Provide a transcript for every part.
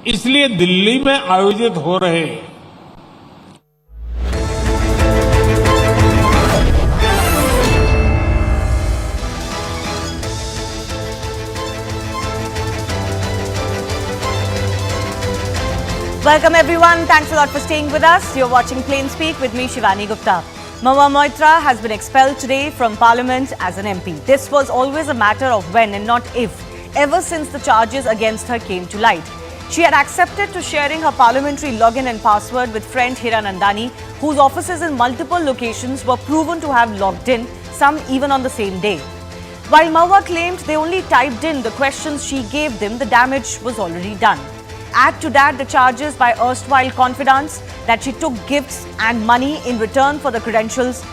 इसलिए दिल्ली में आयोजित हो रहे Welcome everyone. Thanks a lot for staying with us. You're watching Plain Speak with me, Shivani Gupta. Mahua Moitra has been expelled today from Parliament as an MP. This was always a matter of when and not if, ever since the charges against her came to light. She had accepted to sharing her parliamentary login and password with friend Hiranandani, whose offices in multiple locations were proven to have logged in, some even on the same day. While Mahua claimed they only typed in the questions she gave them, the damage was already done. Add to that the charges by erstwhile confidants that she took gifts and money in return for the credentials.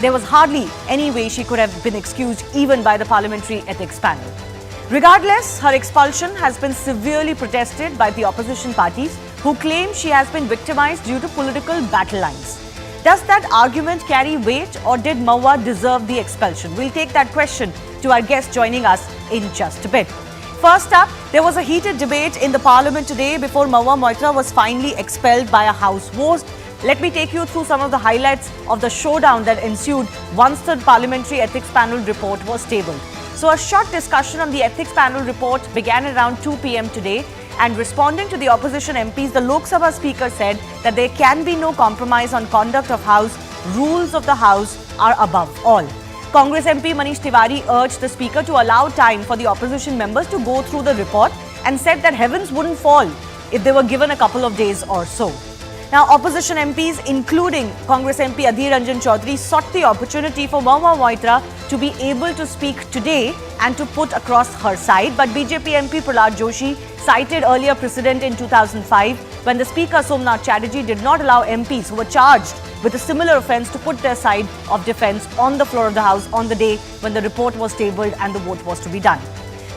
There was hardly any way she could have been excused even by the Parliamentary Ethics Panel. Regardless, her expulsion has been severely protested by the opposition parties who claim she has been victimized due to political battle lines. Does that argument carry weight, or did Mahua deserve the expulsion? We'll take that question to our guest joining us in just a bit. First up, there was a heated debate in the Parliament today before Mahua Moitra was finally expelled by a House vote. Let me take you through some of the highlights of the showdown that ensued once the Parliamentary Ethics Panel report was tabled. So a short discussion on the Ethics Panel report began around 2 p.m. today, and responding to the opposition MPs, the Lok Sabha Speaker said that there can be no compromise on conduct of House. Rules of the House are above all. Congress MP Manish Tiwari urged the Speaker to allow time for the opposition members to go through the report and said that heavens wouldn't fall if they were given a couple of days or so. Now, opposition MPs, including Congress MP Adhir Ranjan Chaudhary, sought the opportunity for Mahua Moitra to be able to speak today and to put across her side. But BJP MP Prahlad Joshi cited earlier precedent in 2005 when the Speaker Somnath Chatterjee did not allow MPs who were charged with a similar offence to put their side of defence on the floor of the House on the day when the report was tabled and the vote was to be done.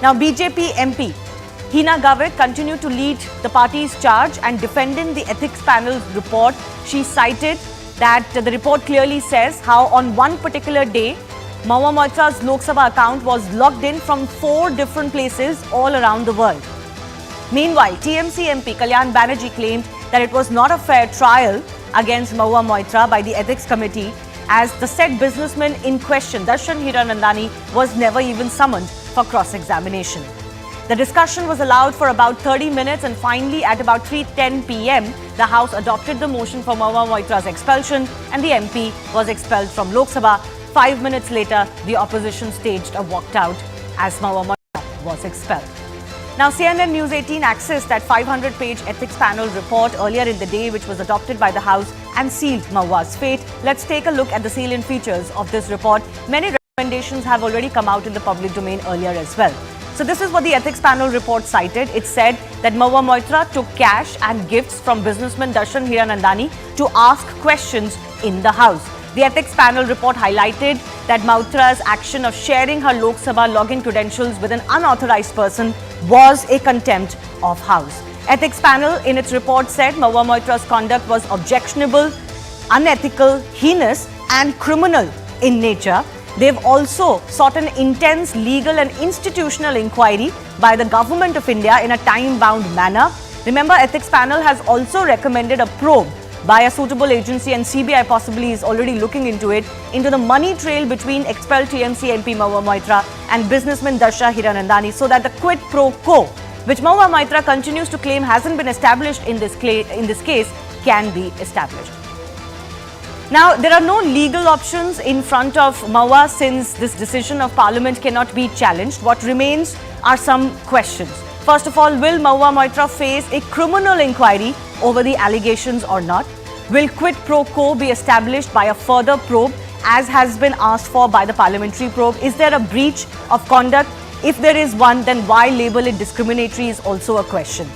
Now, BJP MP Hina Gavit continued to lead the party's charge and defending the ethics panel report. She cited that the report clearly says how on one particular day, Mahua Moitra's Lok Sabha account was logged in from 4 different places all around the world. Meanwhile, TMC MP Kalyan Banerjee claimed that it was not a fair trial against Mahua Moitra by the Ethics Committee, as the said businessman in question, Darshan Hiranandani, was never even summoned for cross-examination. The discussion was allowed for about 30 minutes, and finally at about 3:10 p.m, the House adopted the motion for Mahua Moitra's expulsion and the MP was expelled from Lok Sabha. 5 minutes later, the opposition staged a walkout as Mahua Moitra was expelled. Now, CNN News 18 accessed that 500-page ethics panel report earlier in the day, which was adopted by the House and sealed Mahua's fate. Let's take a look at the salient features of this report. Many recommendations have already come out in the public domain earlier as well. So this is what the ethics panel report cited. It said that Mahua Moitra took cash and gifts from businessman Darshan Hiranandani to ask questions in the House. The ethics panel report highlighted that Moitra's action of sharing her Lok Sabha login credentials with an unauthorized person was a contempt of House. Ethics panel in its report said Mahua Moitra's conduct was objectionable, unethical, heinous and criminal in nature. They've also sought an intense legal and institutional inquiry by the Government of India in a time-bound manner. Remember, ethics panel has also recommended a probe by a suitable agency, and CBI possibly is already looking into it, into the money trail between expelled TMC MP Mahua Moitra and businessman Darshan Hiranandani, so that the quid pro quo, which Mahua Moitra continues to claim hasn't been established in this case, can be established. Now, there are no legal options in front of Mahua since this decision of Parliament cannot be challenged. What remains are some questions. First of all, will Mahua Moitra face a criminal inquiry over the allegations or not? Will quid pro quo be established by a further probe, as has been asked for by the parliamentary probe? Is there a breach of conduct? If there is one, then why label it discriminatory is also a question.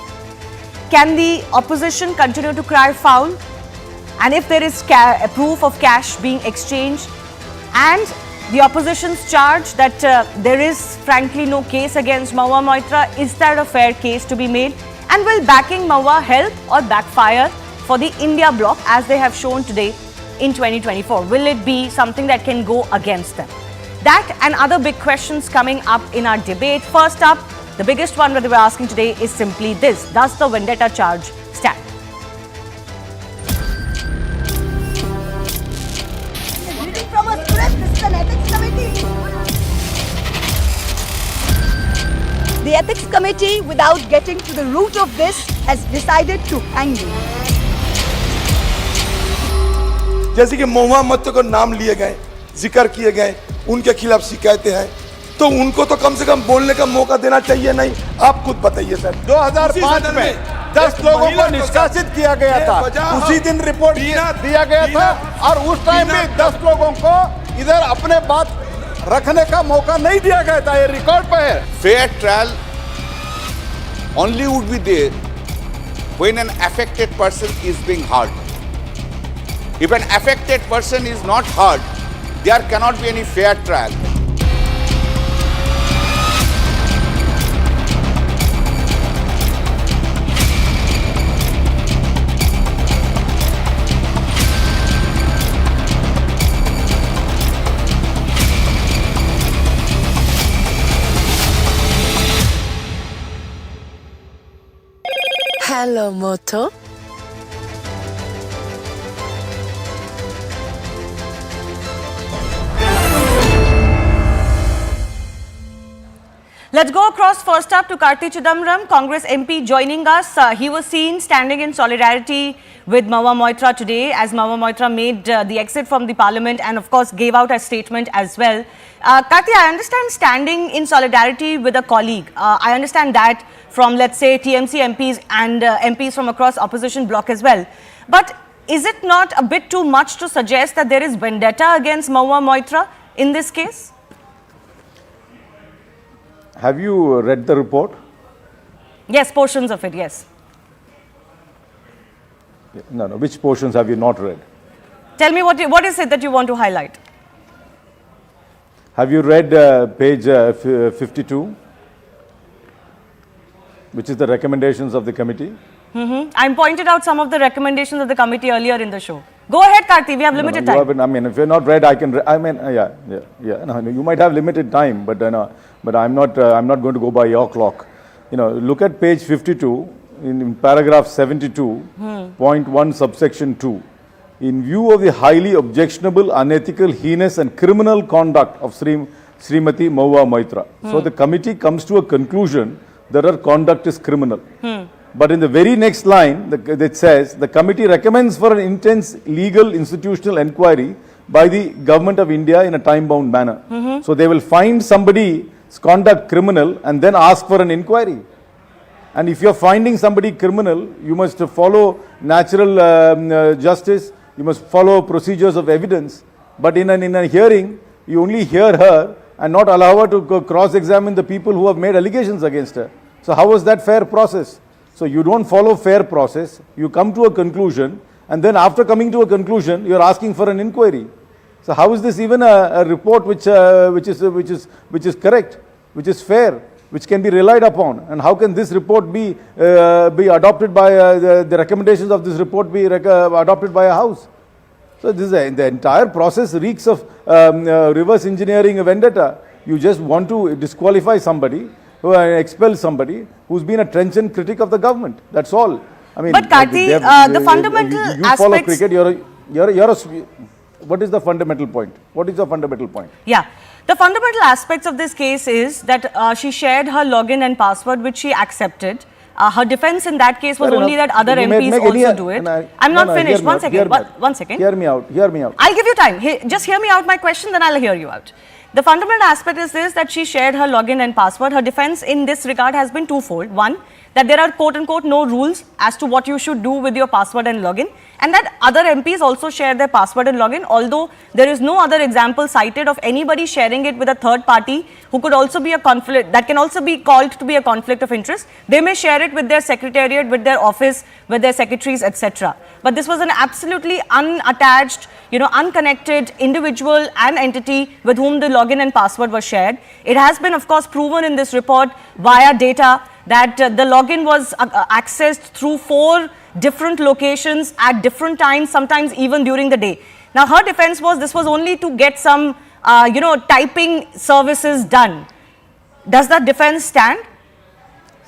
Can the opposition continue to cry foul? And if there is proof of cash being exchanged, and the opposition's charge that there is frankly no case against Mahua Moitra, is that a fair case to be made? And will backing Mahua help or backfire for the India bloc, as they have shown today in 2024? Will it be something that can go against them? That and other big questions coming up in our debate. First up, The biggest one that they were asking today is simply this: does the vendetta charge stand? Reading from a script, this is an ethics committee. The ethics committee, without getting to the root of this, has decided to hang you. जैसे कि महुआ मोइत्रा को नाम लिए गए, जिक्र किए गए, उनके खिलाफ शिकायतें हैं, तो उनको तो कम से कम बोलने का मौका देना चाहिए नहीं? आप खुद बताइए सर। 2005 में 10 लोगों को निष्कासित किया गया था, उसी दिन रिपोर्ट दिया गया था, और उस टाइम भी 10 लोगों को इधर अपने बात रखने का मौका नहीं दिया गया था। ये रिकॉर्ड पे है। Fair trial only would be there when an affected person is being heard. If an affected person is not heard, there cannot be any fair trial. Hello, Moto. Let's go across first up to Karti Chidambaram, Congress MP joining us. He was seen standing in solidarity with Mahua Moitra today as Mahua Moitra made the exit from the parliament and of course gave out a statement as well. Karti, I understand standing in solidarity with a colleague. I understand that from, let's say, TMC MPs and MPs from across opposition bloc as well. But is it not a bit too much to suggest that there is vendetta against Mahua Moitra in this case? Have you read the report? Yes, portions of it, yes. No. Which portions have you not read? Tell me what is it that you want to highlight? Have you read page 52, which is the recommendations of the committee? I pointed out some of the recommendations of the committee earlier in the show. Go ahead, Karti. We have limited time. If you're not read, I can. Yeah. No, you might have limited time, but I'm not going to go by your clock. Look at page 52 in paragraph 72, point 1, subsection 2. In view of the highly objectionable, unethical, heinous, and criminal conduct of Srimati Mahua Moitra, so the committee comes to a conclusion that her conduct is criminal. But in the very next line, it says, the committee recommends for an intense legal institutional inquiry by the government of India in a time-bound manner. So they will find somebody's conduct criminal and then ask for an inquiry. And if you're finding somebody criminal, you must follow natural justice, you must follow procedures of evidence. But in a hearing, you only hear her and not allow her to cross-examine the people who have made allegations against her. So how was that fair process? So you don't follow fair process, you come to a conclusion, and then after coming to a conclusion, you're asking for an inquiry. So how is this even a report which is correct, which is fair, which can be relied upon? And how can this report be adopted by the recommendations of this report be adopted by a house? So this is the entire process reeks of reverse engineering a vendetta. You just want to disqualify somebody, expel somebody who's been a trenchant critic of the government. That's all. I mean, but Karti, the fundamental you aspects. Follow cricket. What is the fundamental point? What is the fundamental point? Yeah, the fundamental aspects of this case is that she shared her login and password, which she accepted. Her defense in that case was only that other MPs also do it. I'm not finished. One second. Hear me out. I'll give you time. Just hear me out my question, then I'll hear you out. The fundamental aspect is this, that she shared her login and password. Her defense in this regard has been twofold. One, that there are quote-unquote no rules as to what you should do with your password and login, and that other MPs also share their password and login, although there is no other example cited of anybody sharing it with a third party who could also be a conflict, that can also be called to be a conflict of interest. They may share it with their secretariat, with their office, with their secretaries, etc. But this was an absolutely unattached, unconnected individual and entity with whom the login and password was shared. It has been, of course, proven in this report via data that the login was accessed through 4 different locations at different times, sometimes even during the day. Now, her defense was this was only to get some, typing services done. Does that defense stand?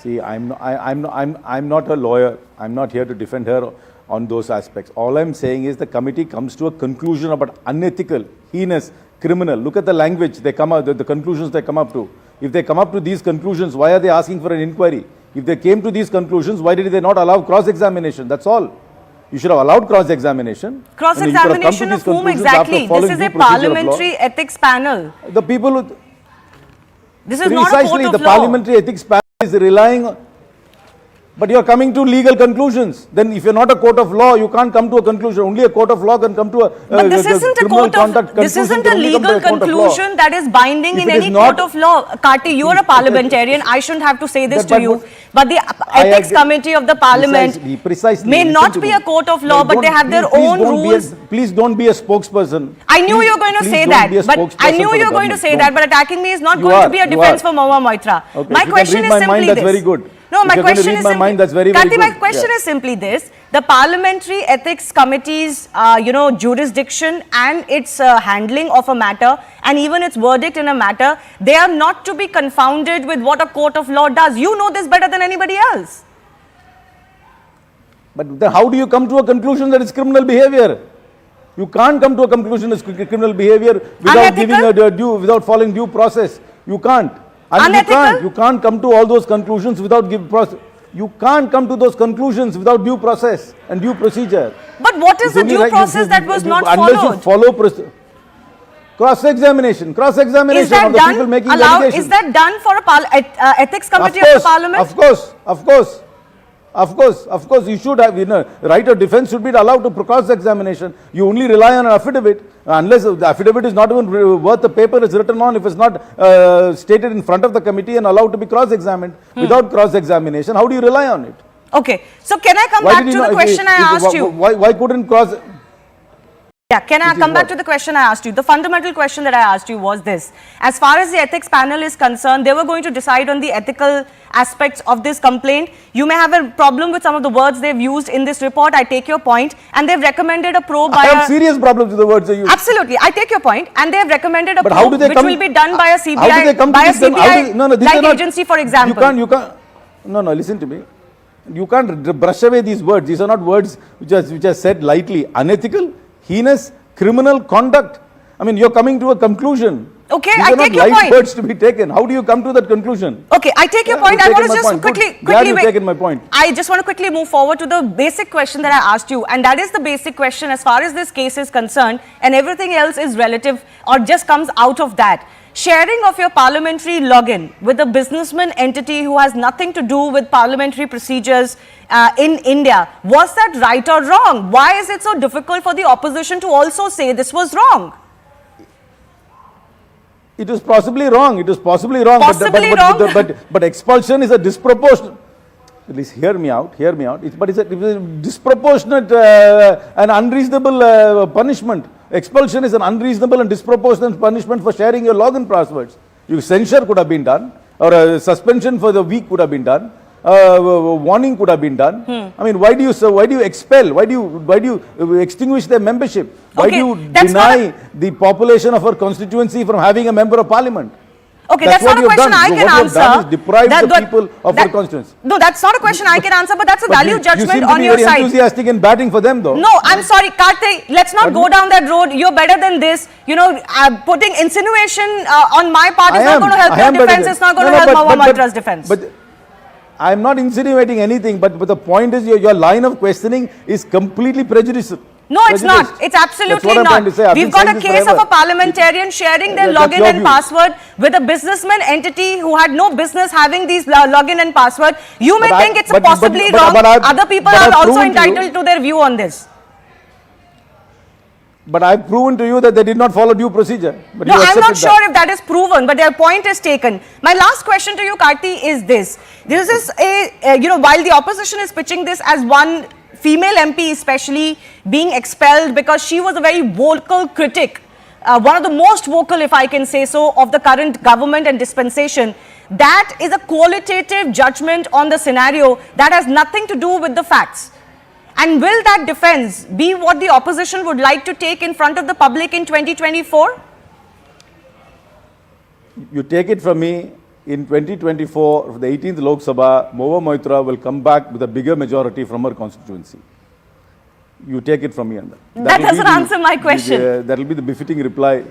See, I'm not a lawyer. I'm not here to defend her on those aspects. All I'm saying is the committee comes to a conclusion about unethical, heinous, criminal. Look at the language they come up, the conclusions they come up to. If they come up to these conclusions, why are they asking for an inquiry? If they came to these conclusions, why did they not allow cross-examination? That's all. You should have allowed cross-examination. Cross-examination of whom exactly? This is a parliamentary ethics panel. The people who... This is not a court Precisely, of the law. parliamentary ethics panel is relying on... But you are coming to legal conclusions. Then if you're not a court of law, you can't come to a conclusion. Only a court of law can come to a But this isn't a court of, this isn't a legal conclusion that is binding in any court of law. Karti, you are a parliamentarian. I shouldn't have to say this to you. But the ethics committee of the parliament precisely, may not be a court of law, but they have their own rules. Please don't be a spokesperson. I knew you were going to say that. But I knew you were going to say that. But attacking me is not going to be a defense for Mahua Moitra. My question is simply this. That's very good. No, my question is simply, Karti, my question is simply this: the Parliamentary Ethics Committee's, jurisdiction and its handling of a matter, and even its verdict in a matter, they are not to be confounded with what a court of law does. You know this better than anybody else. But then how do you come to a conclusion that it's criminal behavior? You can't come to a conclusion it's criminal behavior without giving without following due process. You can't. And you can't come to all those conclusions without giving process. You can't come to those conclusions without due process and due procedure. But what is the due process that was not followed? Unless you follow cross-examination of the people making the allegations. Is that done for a ethics committee of the parliament? Of course, you should have, right of defense should be allowed to cross-examination. You only rely on an affidavit, unless the affidavit is not even worth the paper it's written on, if it's not stated in front of the committee and allowed to be cross-examined. Without cross-examination, how do you rely on it? Okay, so can I come back to the question I asked you? Why couldn't cross... Yeah, can I come back to the question I asked you? The fundamental question that I asked you was this. As far as the ethics panel is concerned, they were going to decide on the ethical aspects of this complaint. You may have a problem with some of the words they've used in this report. I take your point. And they've recommended a probe by I have serious problems with the words they use. Absolutely. I take your point. And they've recommended a probe which will be done by a CBI, agency, for example. You can't. No, listen to me. You can't brush away these words. These are not words which are said lightly. Unethical, heinous, criminal conduct. I mean, you're coming to a conclusion. Okay, These I take your point. These are not light words to be taken. How do you come to that conclusion? Okay, I take your point. I want to just quickly taken my point. I just want to quickly move forward to the basic question that I asked you, and that is the basic question as far as this case is concerned, and everything else is relative or just comes out of that. Sharing of your parliamentary login with a businessman entity who has nothing to do with parliamentary procedures in India, was that right or wrong? Why is it so difficult for the opposition to also say this was wrong? It is possibly wrong. It is possibly wrong. But expulsion is a disproportionate. Please hear me out. It's a disproportionate and unreasonable punishment. Expulsion is an unreasonable and disproportionate punishment for sharing your login passwords. Your censure could have been done, or a suspension for the week could have been done. Warning could have been done. I mean, why do you expel? Why do you extinguish their membership? Why do you deny the population of our constituency from having a member of parliament? Okay, that's not a question I can answer. Deprive the people of our constituency. No, that's not a question I can answer, but that's a value judgment on your side. You seem to be very enthusiastic in batting for them, though. No, I'm sorry, Karthik, let's not go down that road. You're better than this. Putting insinuation on my part is not going to help your defense. It's not going to help Mahua Moitra's defense. But I'm not insinuating anything, but the point is your line of questioning is completely prejudicial. No, it's not. It's absolutely not. We've got a case of a parliamentarian sharing their login and password with a businessman entity who had no business having these login and password. You may think it's possibly wrong. Other people are also entitled to their view on this. But I've proven to you that they did not follow due procedure. But no, I'm not sure if that is proven, but their point is taken. My last question to you, Karti, is this. This is while the opposition is pitching this as one female MP especially being expelled because she was a very vocal critic, one of the most vocal, if I can say so, of the current government and dispensation. That is a qualitative judgment on the scenario that has nothing to do with the facts. And will that defense be what the opposition would like to take in front of the public in 2024? You take it from me, in 2024, for the 18th Lok Sabha, Mahua Moitra will come back with a bigger majority from her constituency. You take it from me on that. That doesn't answer my question. That will be the befitting reply.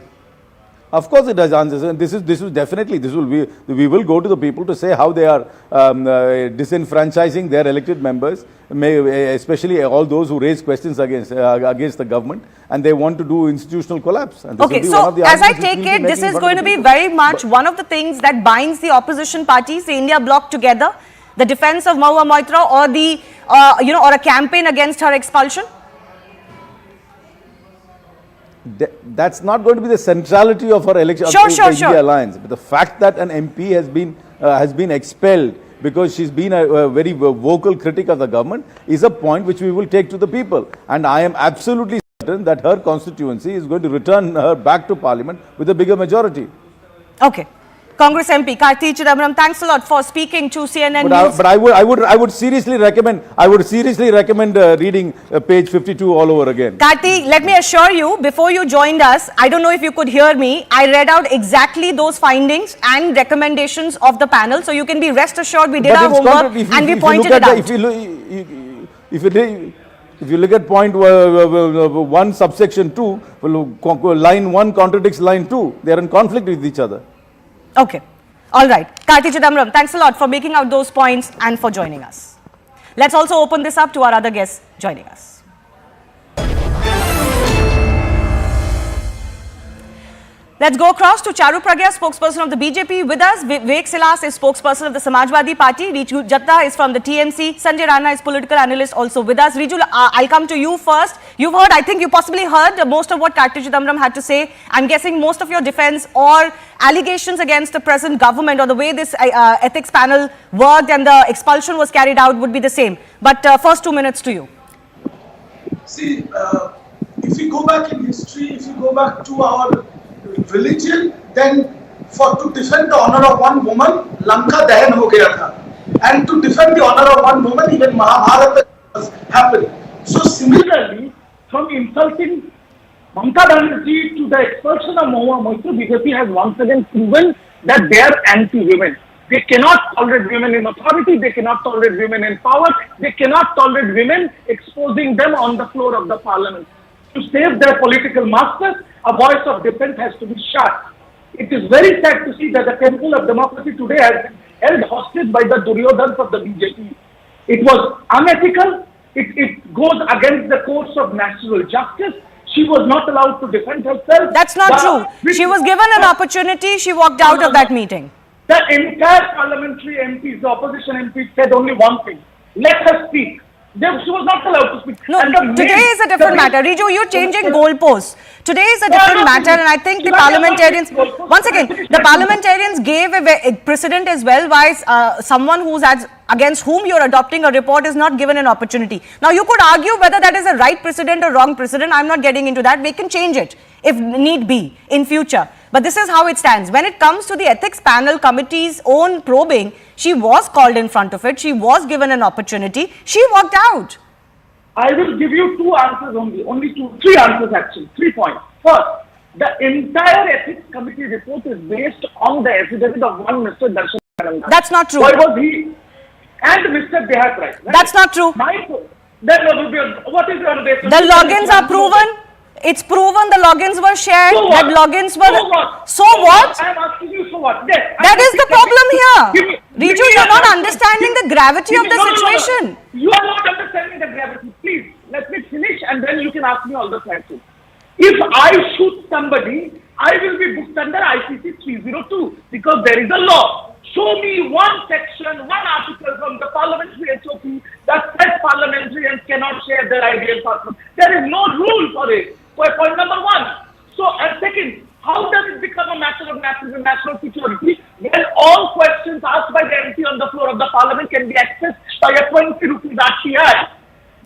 Of course, it does answer, and this is definitely we will go to the people to say how they are disenfranchising their elected members, especially all those who raise questions against the government, and they want to do institutional collapse. And okay, so as I take it, this is going to be very much one of the things that binds the opposition parties, the India bloc together, the defense of Mahua Moitra, or the or a campaign against her expulsion. That's not going to be the centrality of her election of the India alliance. But the fact that an MP has been expelled because she's been a very vocal critic of the government is a point which we will take to the people. And I am absolutely certain that her constituency is going to return her back to Parliament with a bigger majority. Okay. Congress MP Karti Chidambaram, thanks a lot for speaking to CNN News. But I would seriously recommend reading page 52 all over again. Karti, let me assure you, before you joined us, I don't know if you could hear me, I read out exactly those findings and recommendations of the panel, so you can be rest assured we did our homework and we pointed it out. If you look at point 1 subsection 2, line 1 contradicts line 2. They are in conflict with each other. Okay. All right. Karti Chidambaram, thanks a lot for making out those points and for joining us. Let's also open this up to our other guests joining us. Let's go across to Charu Pragya, spokesperson of the BJP. With us, Vivek Silas is spokesperson of the Samajwadi Party. Riju Jatta is from the TMC. Sanjay Rana is political analyst also with us. Riju, I'll come to you first. You've heard, I think you possibly heard most of what Karti Chidambaram had to say. I'm guessing most of your defense or allegations against the present government or the way this ethics panel worked and the expulsion was carried out would be the same. But first 2 minutes to you. See, if you go back in history, if you go back to our religion, then to defend the honor of one woman, Lanka Dahan ho gaya tha. And to defend the honor of one woman, even Mahabharata has happened. So similarly, from insulting Mamata Banerjee to the expulsion of Mahua Moitra, BJP has once again proven that they are anti-women. They cannot tolerate women in authority, they cannot tolerate women in power, they cannot tolerate women exposing them on the floor of the parliament. To save their political masters, a voice of defense has to be shut. It is very sad to see that the temple of democracy today has been held hostage by the Duryodhans of the BJP. It was unethical. It goes against the course of natural justice. She was not allowed to defend herself. That's not true. She was given an opportunity. She walked out of that meeting. The entire parliamentary MPs, the opposition MPs said only one thing. Let her speak. She was not allowed to speak. No, today is a different matter. Riju, you're changing goalposts. Today is a different matter, and I think the parliamentarians, once again, the parliamentarians gave a precedent as well why someone who's against whom you're adopting a report is not given an opportunity. Now, you could argue whether that is a right precedent or wrong precedent. I'm not getting into that. We can change it if need be in future. But this is how it stands. When it comes to the ethics panel committee's own probing, she was called in front of it. She was given an opportunity. She walked out. I will give you two answers only three answers actually, 3 points. First, the entire ethics committee report is based on the affidavit of one Mr. Darshan Ananda. That's not true. Why was he? And Mr. Dehat, right? That's not true. Then what is your basis? The logins are proven. It's proven the logins were shared. So what? That logins were. So what? I am asking you, so what? Yes, that is the problem here. Riju, you're not understanding the gravity of the situation. You are not understanding the gravity. Please, let me finish and then you can ask me all the questions. If I shoot somebody, I will be booked under ICC 302 because there is a law. Show me one section, one article from the parliamentary SOP that says parliamentarians cannot share their ideal partners. There is no rule for it. Point number one. So, and second, how does it become a matter of national security when all questions asked by the MP on the floor of the parliament can be accessed by a 20 rupees RTI?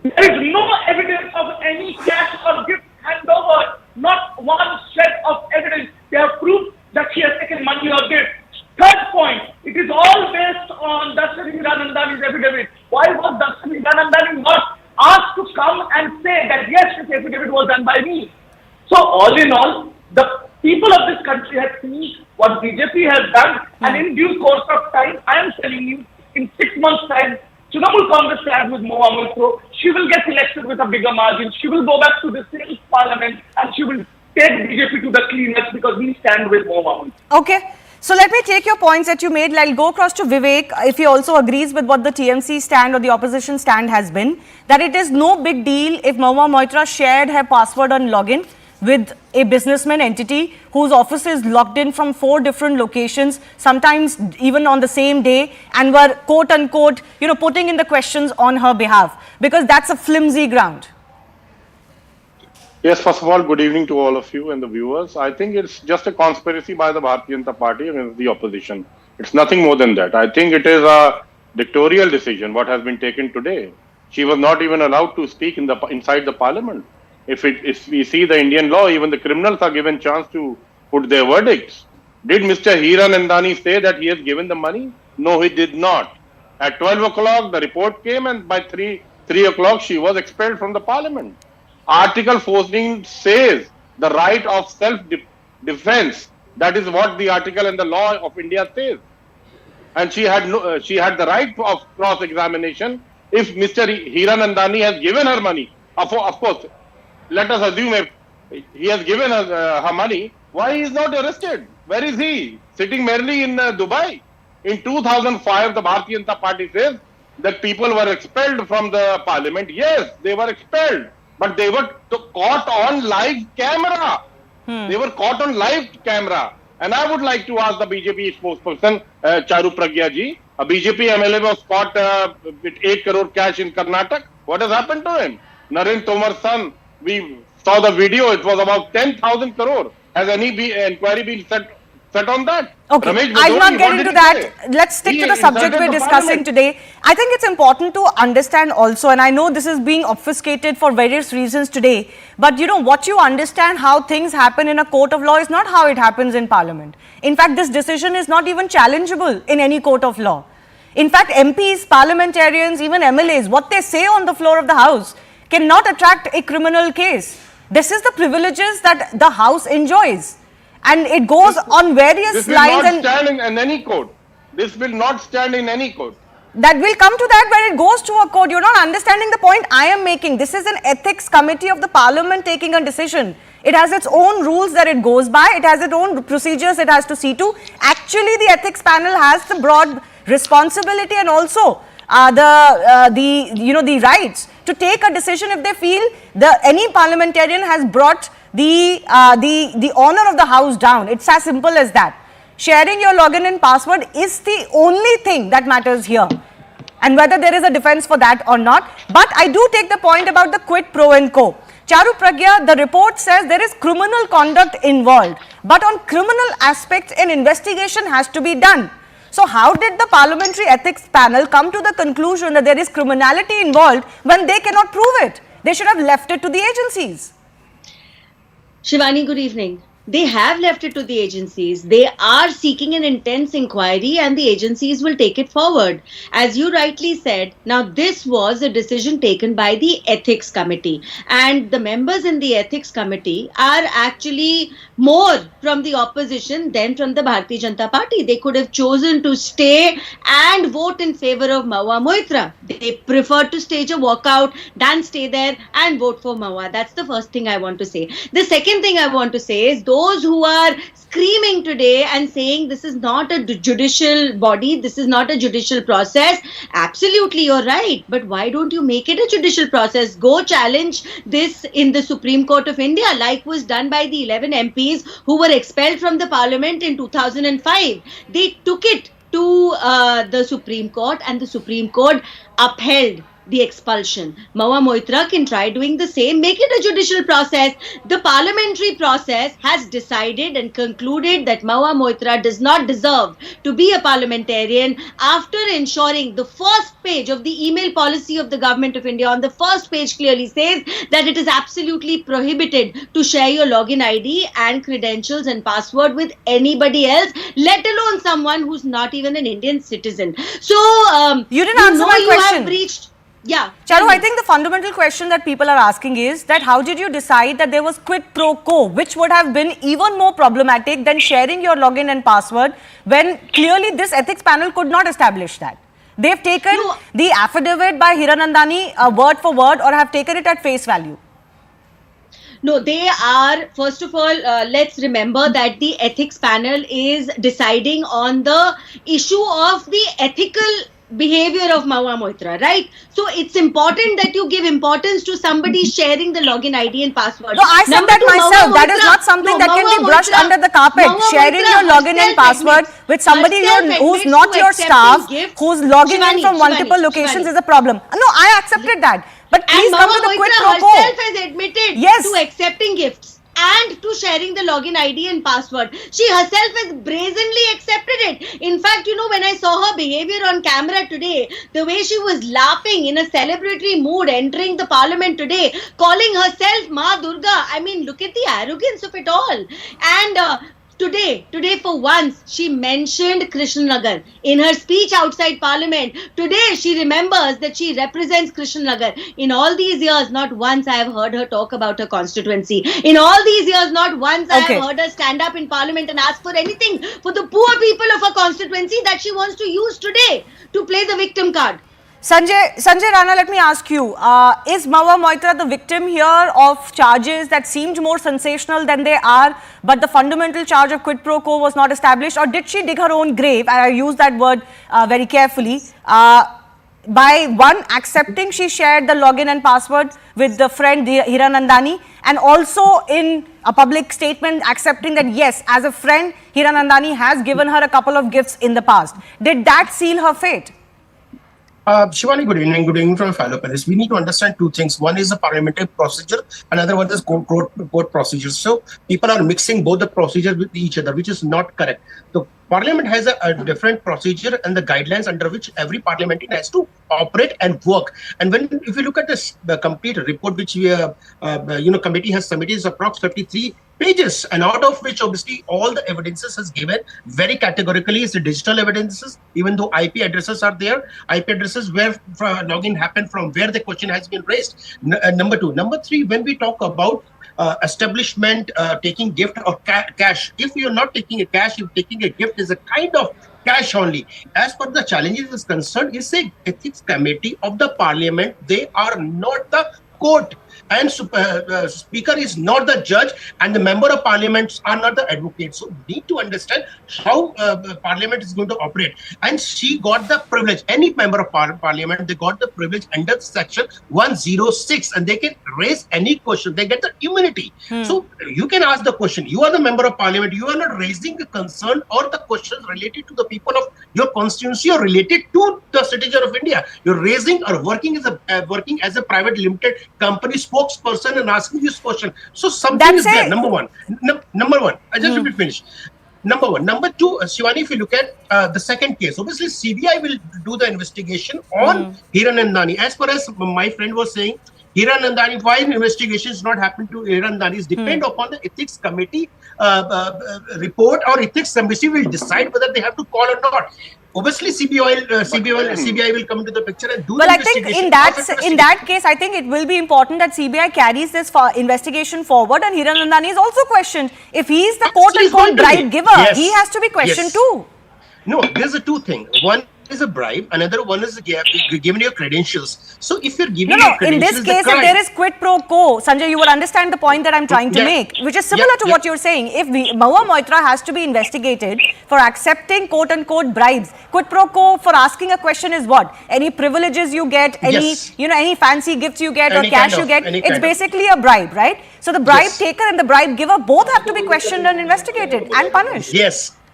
There is no evidence of any cash or gift handover, not one shred of evidence. They have proved that she has taken money or gift. Third point, it is all based on Darshan Hiranandani's affidavit. Why was Darshan Hiranandani not asked to come and say that yes, this affidavit was done by me? So all in all, the people of this country have seen what BJP has done, and in due course of time, I am telling you, in 6 months' time, Trinamool Congress stands with Mahua Moitra. She will get elected with a bigger margin. She will go back to the same parliament and she will take BJP to the cleaners because we stand with Mahua Moitra. Okay. So let me take your points that you made. I'll go across to Vivek if he also agrees with what the TMC stand or the opposition stand has been, that it is no big deal if Mahua Moitra shared her password on login with a businessman entity whose office is logged in from 4 different locations, sometimes even on the same day, and were quote unquote, putting in the questions on her behalf, because that's a flimsy ground. Yes, first of all, good evening to all of you and the viewers. I think it's just a conspiracy by the Bharatiya Janata Party against the opposition. It's nothing more than that. I think it is a dictatorial decision what has been taken today. She was not even allowed to speak inside the parliament. If we see the Indian law, even the criminals are given chance to put their verdicts. Did Mr. Hiranandani say that he has given the money? No, he did not. At 12 o'clock, the report came, and by 3 o'clock, she was expelled from the parliament. Article 14 says the right of self-defense. That is what the article and the law of India says. And she had the right of cross-examination if Mr. Hiranandani has given her money. Of course, let us assume if he has given her money, why he is not arrested? Where is he? Sitting merely in Dubai. In 2005, the Bharatiya Janata Party says that people were expelled from the parliament. Yes, they were expelled, but they were caught on live camera. They were caught on live camera. And I would like to ask the BJP spokesperson, Charu Pragya ji, a BJP MLA was caught with 8 crore cash in Karnataka. What has happened to him? Narendra Tomar's son, we saw the video, it was about 10,000 crore. Has any inquiry been set on that? Okay, I'll not get into that. Let's stick to the subject we're discussing today. I think it's important to understand also, and I know this is being obfuscated for various reasons today, but what you understand how things happen in a court of law is not how it happens in parliament. In fact, this decision is not even challengeable in any court of law. In fact, MPs, parliamentarians, even MLAs, what they say on the floor of the house cannot attract a criminal case. This is the privileges that the house enjoys. And it goes on various lines. This will not stand in any court. This will not stand in any court. That will come to that when it goes to a court. You're not understanding the point I am making. This is an ethics committee of the parliament taking a decision. It has its own rules that it goes by. It has its own procedures it has to see to. Actually, the ethics panel has the broad responsibility and also the rights to take a decision if they feel any parliamentarian has brought the honor of the house down. It's as simple as that. Sharing your login and password is the only thing that matters here, and whether there is a defense for that or not. But I do take the point about the quid pro quo. Charu Pragya, the report says there is criminal conduct involved, but on criminal aspects an investigation has to be done. So how did the Parliamentary Ethics Panel come to the conclusion that there is criminality involved when they cannot prove it? They should have left it to the agencies. Shivani, good evening. They have left it to the agencies. They are seeking an intense inquiry and the agencies will take it forward. As you rightly said, now this was a decision taken by the Ethics Committee, and the members in the Ethics Committee are actually more from the opposition than from the Bharatiya Janata Party. They could have chosen to stay and vote in favor of Mahua Moitra. They preferred to stage a walkout than stay there and vote for Mahua. That's the first thing I want to say. The second thing I want to say is those who are screaming today and saying this is not a judicial body, this is not a judicial process, absolutely you're right. But why don't you make it a judicial process? Go challenge this in the Supreme Court of India, like was done by the 11 MPs who were expelled from the parliament in 2005. They took it to the Supreme Court and the Supreme Court upheld the expulsion. Mahua Moitra can try doing the same, make it a judicial process. The parliamentary process has decided and concluded that Mahua Moitra does not deserve to be a parliamentarian after ensuring the first page of the email policy of the Government of India. On the first page clearly says that it is absolutely prohibited to share your login ID and credentials and password with anybody else, let alone someone who's not even an Indian citizen. So, you didn't answer my question. Have breached Yeah. Charu, I think the fundamental question that people are asking is that how did you decide that there was quid pro quo, which would have been even more problematic than sharing your login and password, when clearly this ethics panel could not establish that? They've taken the affidavit by Hiranandani word for word, or have taken it at face value. No, they are, first of all, let's remember that the ethics panel is deciding on the issue of the ethical behavior of Mahua Moitra, right? So it's important that you give importance to somebody sharing the login ID and password. No, I said that myself. That is not something that can be brushed under the carpet. Sharing your login and password with somebody who's not your staff, who's logging in from multiple locations is a problem. No, I accepted that. But please come to the quid pro quo. Mahua herself has admitted to accepting gifts and to sharing the login ID and password. She herself has brazenly accepted it. In fact, you know, when I saw her behavior on camera today, the way she was laughing in a celebratory mood entering the parliament today, calling herself Ma Durga. I mean, look at the arrogance of it all. And Today for once, she mentioned Krishnanagar in her speech outside Parliament. Today, she remembers that she represents Krishnanagar. In all these years, not once I have heard her talk about her constituency. In all these years, not once I have heard her stand up in Parliament and ask for anything for the poor people of her constituency that she wants to use today to play the victim card. Sanjay Rana, let me ask you, is Mahua Moitra the victim here of charges that seemed more sensational than they are, but the fundamental charge of quid pro quo was not established, or did she dig her own grave, and I use that word very carefully, by one, accepting she shared the login and password with the friend Hiranandani, and also in a public statement accepting that yes, as a friend, Hiranandani has given her a couple of gifts in the past. Did that seal her fate? Shivani, good evening. Good evening from fellow panelists. We need to understand two things. One is the parliamentary procedure, another one is court procedure. So people are mixing both the procedures with each other, which is not correct. The Parliament has a different procedure and the guidelines under which every parliamentarian has to operate and work. And if you look at this, the complete report which committee has submitted is approximately 53 pages, and out of which obviously all the evidences is given very categorically. Is the digital evidences, even though IP addresses are there, IP addresses where login happened, from where the question has been raised. Number two. Number three, when we talk about establishment taking gift or cash, if you're not taking a cash, you're taking a gift, is a kind of cash only. As per the challenges is concerned, it's a ethics committee of the parliament. They are not the court, and speaker is not the judge, and the member of parliament are not the advocate. So we need to understand how parliament is going to operate. And she got the privilege. Any member of parliament, they got the privilege under section 106, and they can raise any question. They get the immunity. So you can ask the question. You are the member of parliament. You are not raising a concern or the questions related to the people of your constituency or related to the citizen of India. You're raising or working as a private limited company spokesperson and asking this question. So something is there. Number one. I just will finish. Number one. Number two, Shivani, if you look at the second case, obviously CBI will do the investigation on Hiranandani. As far as my friend was saying, Hiranandani, why investigation is not happening to Hiranandani is depend upon the ethics committee report, or ethics committee will decide whether they have to call or not. Obviously, CBI will come into the picture and do the investigation. I think in that case, I think it will be important that CBI carries this investigation forward, and Hiranandani is also questioned. If he is the quote-unquote bribe giver, he has to be questioned too. No, there's a two thing. One is a bribe, another one is giving your credentials. So if you're giving your credentials, in this case, if there is quid pro quo, Sanjay, you will understand the point that I'm trying to make, which is similar to what you're saying. If Mahua Moitra has to be investigated for accepting quote-unquote bribes, quid pro quo for asking a question is what? Any privileges you get, any fancy gifts you get, or cash you get, it's basically a bribe, right? So the bribe taker and the bribe giver both have to be questioned and investigated and punished.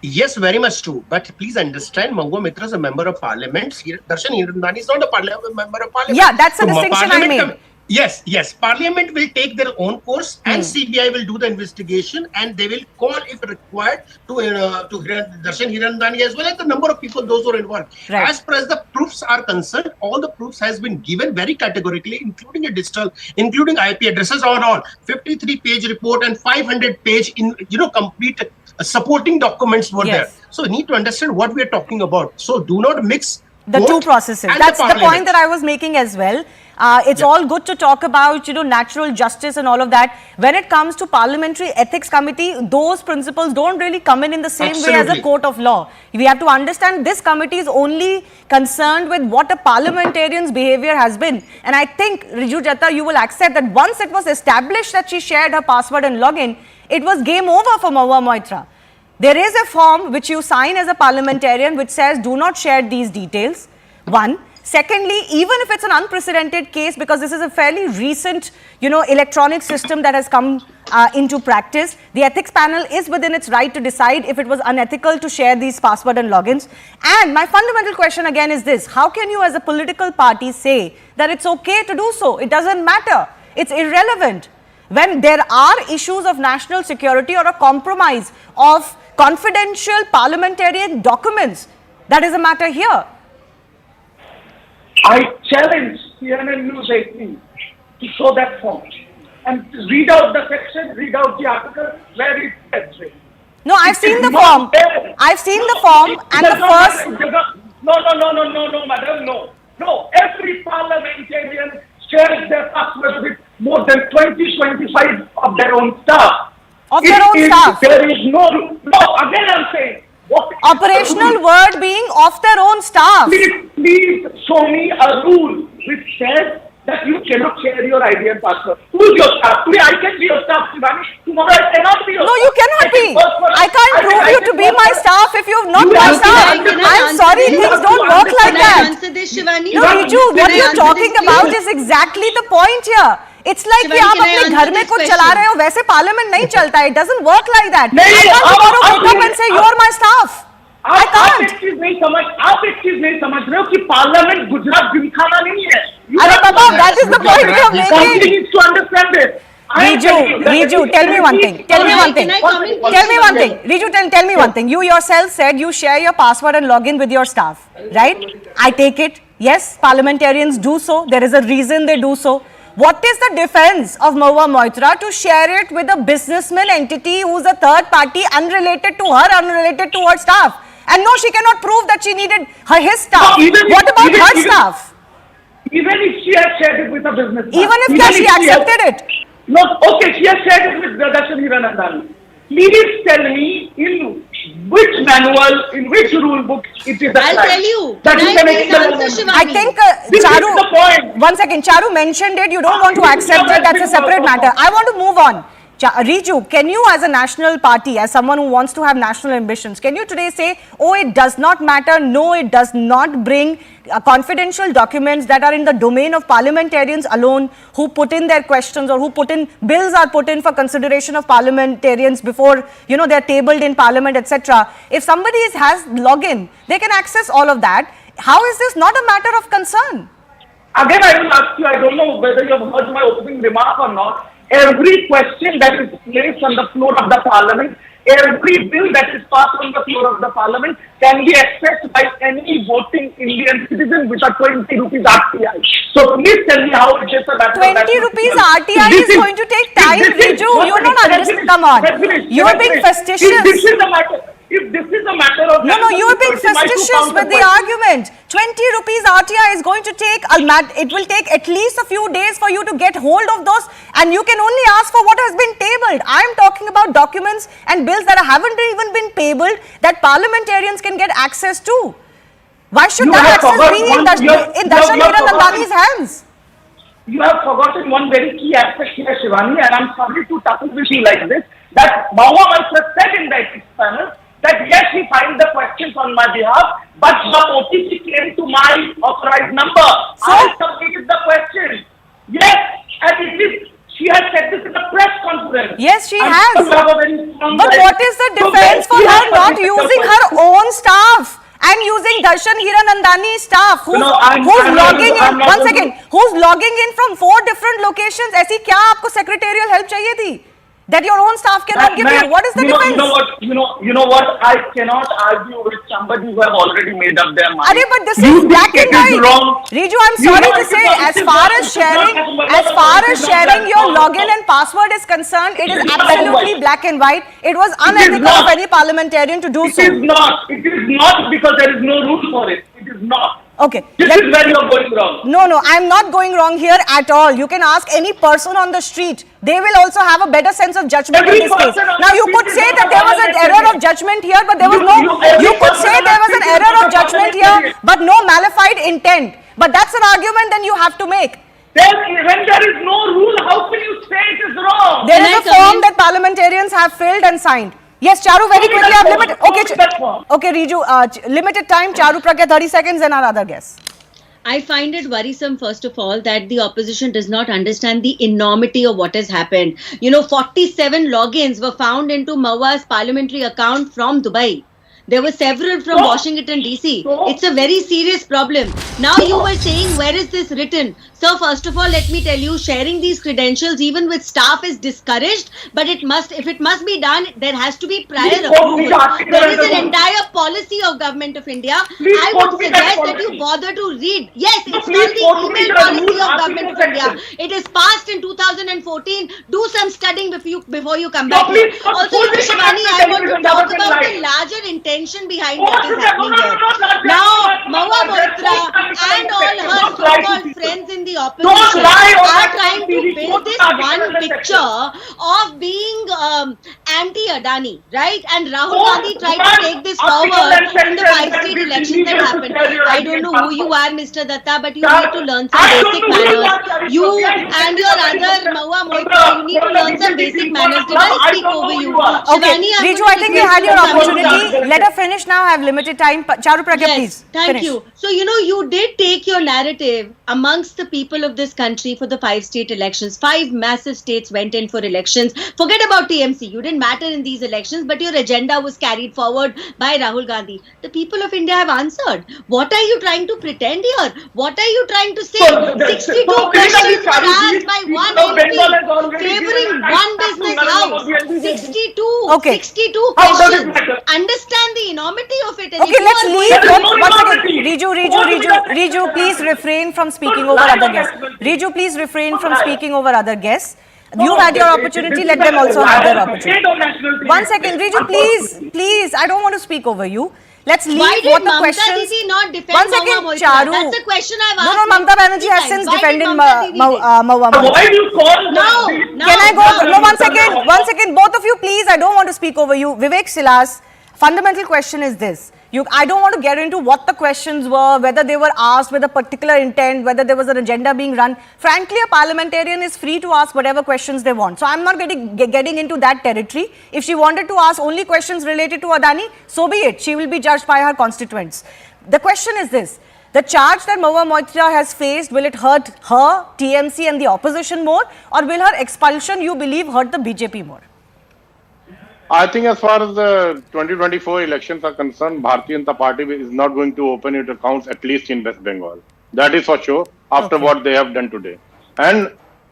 Yes, very much true. But please understand, Mahua Moitra is a member of parliament. Darshan Hiranandani is not a member of parliament. Yeah, that's the distinction I made. Yes. Parliament will take their own course, and CBI will do the investigation, and they will call, if required, to Darshan Hiranandani as well as the number of people, those who are involved. Right. As far as the proofs are concerned, all the proofs has been given very categorically, including a digital, including IP addresses on all. 53-page report and 500-page complete supporting documents were there. So we need to understand what we are talking about. So do not mix The court two processes. and That's the point parliament. that I was making as well. It's all good to talk about, natural justice and all of that. When it comes to Parliamentary Ethics Committee, those principles don't really come in the same way as a Absolutely. court of law. We have to understand this committee is only concerned with what a parliamentarian's behavior has been. And I think, Riju Jatta, you will accept that once it was established that she shared her password and login, it was game over for Mahua Moitra. There is a form which you sign as a parliamentarian which says do not share these details. One. Secondly, even if it's an unprecedented case, because this is a fairly recent, electronic system that has come into practice, the ethics panel is within its right to decide if it was unethical to share these password and logins. And my fundamental question again is this: how can you as a political party say that it's okay to do so? It doesn't matter. It's irrelevant. When there are issues of national security or a compromise of confidential parliamentarian documents, that is a matter here. I challenge CNN News 18 to show that form and read out the section, read out the article where it says it. No, I've seen the form. I've seen the form and the first... No, madam, no. Every parliamentarian shares their password with more than 20-25 of their own staff. Of their own staff? There is no, again I'm saying, operational word being of their own staff. Please show me a rule which says that you cannot share your ID and password. Who's your staff? Today I can be your staff, Shivani. Tomorrow I cannot be your staff. No, you cannot be. I can't prove you to be my staff if you're not my staff. I'm sorry, things don't work like that. No, Riju, what you're talking about is exactly the point here. It's like कि आप अपने घर में कुछ चला रहे हो, वैसे पार्लियामेंट नहीं चलता है. It doesn't work like that. I can't tomorrow wake up and say you're my staff. I can't. आप एक चीज नहीं समझ रहे हो कि पार्लियामेंट गुजरात जिमखाना नहीं है. अरे बाबा, that is the point you're making. Somebody needs to understand it. Riju, tell me one thing. Tell me one thing. Riju, tell me one thing. You yourself said you share your password and login with your staff, right? I take it. Yes, parliamentarians do so. There is a reason they do so. What is the defense of Mahua Moitra to share it with a businessman entity who's a third party unrelated to her staff? And no, she cannot prove that she needed his staff. What about her staff? Even if she has shared it with a businessman. Even if she accepted it. No, okay, she has shared it with Dashan Hiranandani. Please tell me in which manual, in which rule book it is applied. I'll tell you. I think Charu, one second, Charu mentioned it. You don't want to accept it. That's a separate matter. I want to move on. Riju, can you as a national party, as someone who wants to have national ambitions, can you today say, oh, it does not matter, no, it does not bring confidential documents that are in the domain of parliamentarians alone who put in their questions or who put in, bills are put in for consideration of parliamentarians before, they're tabled in parliament, etc. If somebody has login, they can access all of that. How is this not a matter of concern? Again, I will ask you, I don't know whether you have heard my opening remark or not. Every question that is placed on the floor of the parliament, every bill that is passed on the floor of the parliament can be accessed by any voting Indian citizen with a 20 rupees RTI. So please tell me how it is a matter 20 rupees RTI is going to take time, Riju. You don't understand. Come on. You are being facetious. If this is a matter of... No, you are being facetious with the argument. 20 rupees RTI is going to take, it will take at least a few days for you to get hold of those, and you can only ask for what has been tabled. I am talking about documents and bills that haven't even been tabled that parliamentarians can get access to. Why should that access be in Darshan Hiranandani's hands? You have forgotten one very key aspect here, Shivani, and I'm sorry to tackle with you like this, that Mahua Moitra said in the ethics panel that yes, he filed the questions on my behalf, but the OTP came to my authorized number. So I submitted the question. Yes, and it is. She has said this in a press conference. Yes, she has. But what is the defense for her not using her own staff and using Darshan Hiranandani's staff who's logging in? One second. Who's logging in from 4 different locations? ऐसी क्या आपको secretarial help चाहिए थी? That your own staff cannot give you. What is the defense? You know what? I cannot argue with somebody who have already made up their mind. But this is black and white. Riju, I'm sorry to say, as far as sharing your login and password is concerned, it is absolutely black and white. It was unethical of any parliamentarian to do so. It is not. It is not because there is no rule for it. It is not. Okay. This is where you are going wrong. No, I'm not going wrong here at all. You can ask any person on the street. They will also have a better sense of judgment in this case. Now, you could say that there was an error of judgment here, but there was no... You could say there was an error of judgment here, but no malified intent. But that's an argument then you have to make. Then, when there is no rule, how can you say it is wrong? There is a form that parliamentarians have filled and signed. Yes, Charu, very quickly, I have limited... Okay, Riju, limited time. Charu Pragya, 30 seconds, and our other guest. I find it worrisome, first of all, that the opposition does not understand the enormity of what has happened. 47 logins were found into Mahua's parliamentary account from Dubai. There were several from Washington, D.C. It's a very serious problem. Now you were saying, where is this written? So first of all, let me tell you, sharing these credentials even with staff is discouraged, but if it must be done, there has to be prior approval. There is an entire policy of Government of India. I would suggest that you bother to read. Yes, it's called the email policy of Government of India. It is passed in 2014. Do some studying before you come back here. Also, Shivani, I want to talk about the larger intention behind what is happening here. Now, Mahua Moitra and all her so-called friends in the opposition are trying to build this one picture of being anti-Adani, right? And Rahul Gandhi tried to take this forward in the 5 state elections that happened. I don't know who you are, Mr. Datta, but you need to learn some basic manners. You and your other Mahua Moitra, you need to learn some basic manners. Did I speak over you? Okay, Riju, I think you had your opportunity. Let her finish now. I have limited time. Charu Pragya, please. Thank you. So, you did take your narrative amongst the people of this country for the 5 state elections. 5 massive states went in for elections. Forget about TMC. You didn't matter in these elections, but your agenda was carried forward by Rahul Gandhi. The people of India have answered. What are you trying to pretend here? What are you trying to say? 62 questions were asked by one MP favoring one business house. 62 questions. Understand the enormity of it. Okay, let's leave. Once again, Riju, please refrain from speaking over other guests. Riju, please refrain from speaking over other guests. You had your opportunity, let them also have their opportunity. 1 second, Riju, please, I don't want to speak over you. Let's leave what the questions... not defend 1 second, Charu. That's the question I've asked. No, Mamata Banerjee has since defended Mahua Moitra. Why do you call No. Can I go? No, 1 second. 1 second. Both of you, please. I don't want to speak over you. Vivek Silas, fundamental question is this. I don't want to get into what the questions were, whether they were asked with a particular intent, whether there was an agenda being run. Frankly, a parliamentarian is free to ask whatever questions they want. So I'm not getting into that territory. If she wanted to ask only questions related to Adani, so be it. She will be judged by her constituents. The question is this. The charge that Mahua Moitra has faced, will it hurt her, TMC and the opposition more, or will her expulsion, you believe, hurt the BJP more? I think as far as the 2024 elections are concerned, Bharatiya Janata Party is not going to open its accounts, at least in West Bengal. That is for sure, after what they have done today. And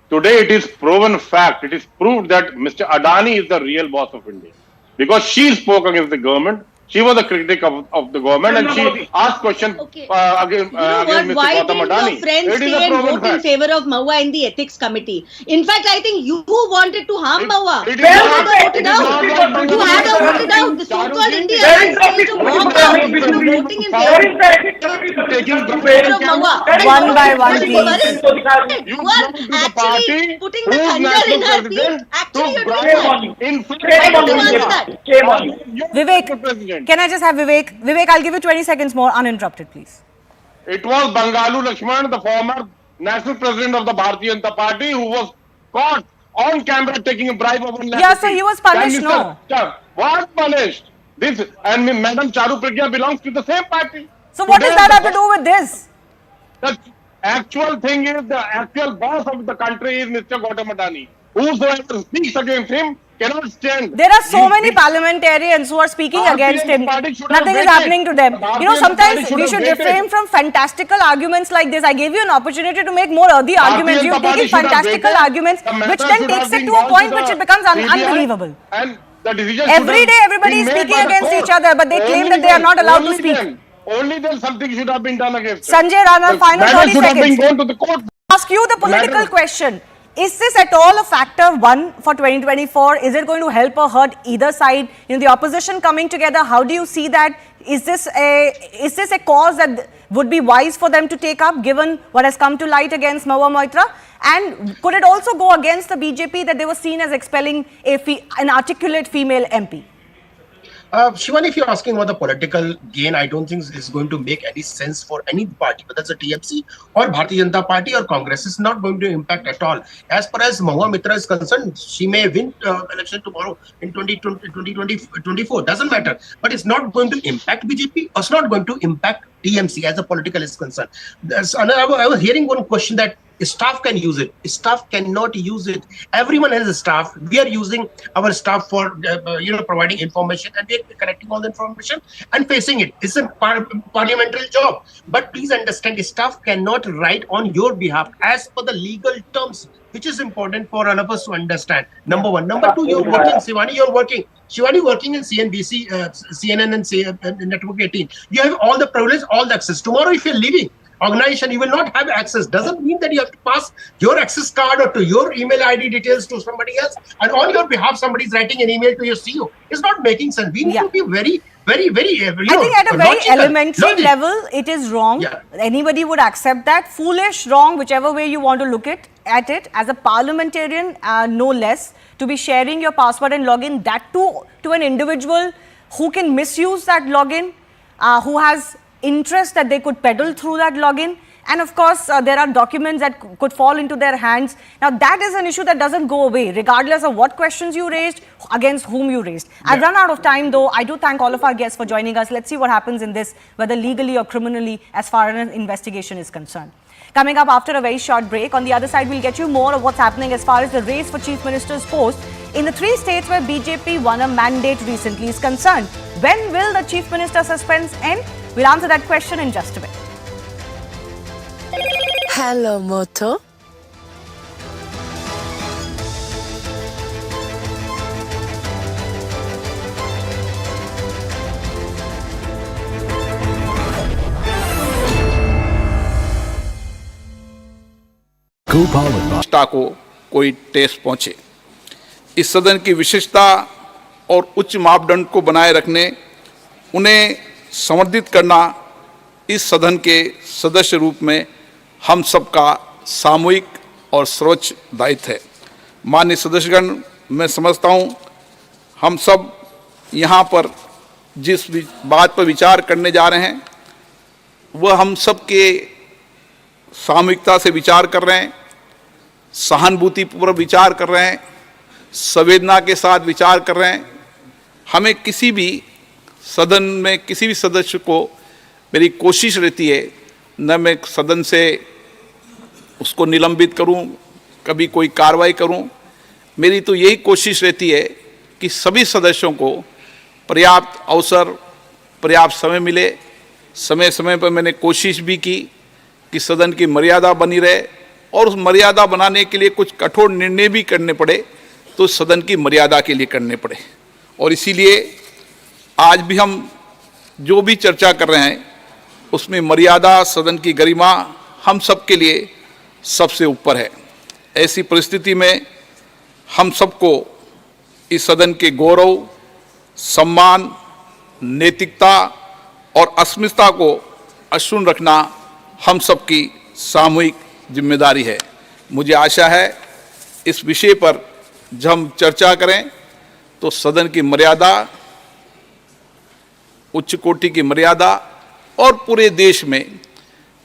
today it is proven fact, it is proved that Mr. Adani is the real boss of India. Because she spoke against the government. She was a critic of the government and she asked questions against Mr. Why Gautam didn't Adani. your friends stay and vote in favor of Mahua in the ethics committee? In fact, I think you wanted to harm Mahua. You had her voted out. You had her voted out. The so-called India is to walk out from voting in favor of Mahua. One by one, please. You are actually putting the thunder in her feet. Actually, you're doing that. Why don't you answer that? Vivek, can I just have Vivek? Vivek, I'll give you 20 seconds more, uninterrupted, please. It was Bangalu Lakshman, the former national president of the Bharatiya Janata Party, who was caught on camera taking a bribe of 1 lakh. Yeah, so he was punished, no? What punished? This and Madam Charu Pragya belongs to the same party. So what does that have to do with this? The actual thing is, the actual boss of the country is Mr. Gautam Adani. Whosoever speaks against him cannot stand. There are so many parliamentarians who are speaking against him. Nothing is happening to them. Sometimes we should refrain from fantastical arguments like this. I gave you an opportunity to make more earthy arguments. You're taking fantastical arguments, which then takes it to a point which it becomes unbelievable. And the decision every day everybody is speaking against each other, but they claim that they are not allowed to speak. Only then something should have been done against Sanjay Rana, final 30 should have been seconds. gone to the court. Ask you the political question. Is this at all a factor, one, for 2024? Is it going to help or hurt either side? The opposition coming together, how do you see that? Is this a cause that would be wise for them to take up, given what has come to light against Mahua Moitra? And could it also go against the BJP that they were seen as expelling an articulate female MP? Shivani, if you're asking about the political gain, I don't think it's going to make any sense for any party, whether it's a TMC or Bharatiya Janata Party or Congress. It's not going to impact at all. As far as Mahua Moitra is concerned, she may win election tomorrow in 2024. Doesn't matter. But it's not going to impact BJP. It's not going to impact TMC as a political is concerned. I was hearing one question that staff can use it. Staff cannot use it. Everyone has a staff. We are using our staff for providing information, and we are collecting all the information and facing it. It's a parliamentary job. But please understand, staff cannot write on your behalf as per the legal terms, which is important for all of us to understand. Number one. Number two, you're working, Shivani, Shivani working in CNBC, CNN and Network 18. You have all the privilege, all the access. Tomorrow, if you're leaving organization, you will not have access. Doesn't mean that you have to pass your access card or to your email ID details to somebody else, and on your behalf somebody is writing an email to your CEO. It's not making sense. We need to be very I think at a very elementary level, it is wrong. Yeah. Anybody would accept that. Foolish, wrong, whichever way you want to look at it. As a parliamentarian, no less, to be sharing your password and login, that too to an individual who can misuse that login, who has interest that they could peddle through that login. And of course, there are documents that could fall into their hands. Now, that is an issue that doesn't go away, regardless of what questions you raised, against whom you raised. Yeah. I've run out of time, though. I do thank all of our guests for joining us. Let's see what happens in this, whether legally or criminally, as far as an investigation is concerned. Coming up after a very short break, on the other side, we'll get you more of what's happening as far as the race for Chief Minister's post in the 3 states where BJP won a mandate recently is concerned. When will the Chief Minister suspense end? We'll answer that question in just a bit. Hello, Moto. विशिष्टता को कोई ठेस पहुंचे। इस सदन की विशिष्टता और उच्च मापदंड को बनाए रखने, उन्हें संवर्धित करना इस सदन के सदस्य रूप में हम सबका सामूहिक और सर्वोच्च दायित्व है। माननीय सदस्यगण, मैं समझता हूं हम सब यहाँ पर जिस बात पर विचार करने जा रहे हैं वह हम सब के सामूहिकता से विचार कर रहे हैं, सहानुभूतिपूर्वक विचार कर रहे हैं, संवेदना के साथ विचार कर रहे हैं। हमें किसी भी सदन में किसी भी सदस्य को, मेरी कोशिश रहती है न मैं सदन से उसको निलंबित करूं, कभी कोई कार्रवाई करूं। मेरी तो यही कोशिश रहती है कि सभी सदस्यों को पर्याप्त अवसर, पर्याप्त समय मिले। समय समय पर मैंने कोशिश भी की कि सदन की मर्यादा बनी रहे, और उस मर्यादा बनाने के लिए कुछ कठोर निर्णय भी करने पड़े तो सदन की मर्यादा के लिए करने पड़े। और इसीलिए आज भी हम जो भी चर्चा कर रहे हैं उसमें मर्यादा, सदन की गरिमा हम सब के लिए सबसे ऊपर है। ऐसी परिस्थिति में हम सबको इस सदन के गौरव, सम्मान, नैतिकता और अस्मिता को अक्षुण्ण रखना हम सबकी सामूहिक जिम्मेदारी है। मुझे आशा है इस विषय पर जब हम चर्चा करें तो सदन की मर्यादा, उच्च कोटि की मर्यादा और पूरे देश में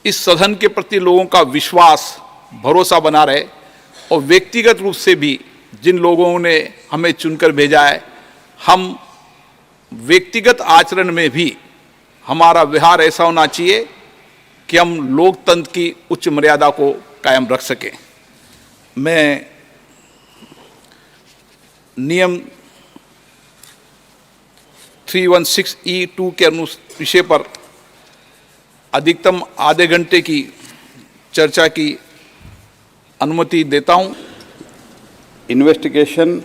इस सदन के प्रति लोगों का विश्वास, भरोसा बना रहे, और व्यक्तिगत रूप से भी जिन लोगों ने हमें चुनकर भेजा है, हम व्यक्तिगत आचरण में भी हमारा व्यवहार ऐसा होना चाहिए कि हम लोकतंत्र की उच्च मर्यादा को कायम रख सकें। मैं नियम 316E2 के विषय पर अधिकतम आधे घंटे की चर्चा की अनुमति देता हूं। Investigation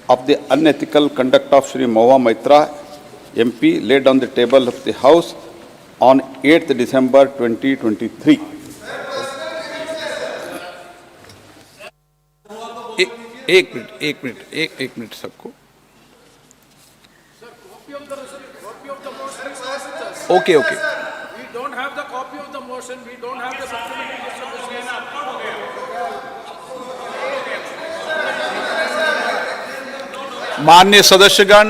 of the unethical conduct of Shri Mahua Moitra MP laid on the table of the House on 8th December 2023. एक मिनट सबको। Okay. the copy of the motion. We don't have the supplementary list of the माननीय सदस्यगण,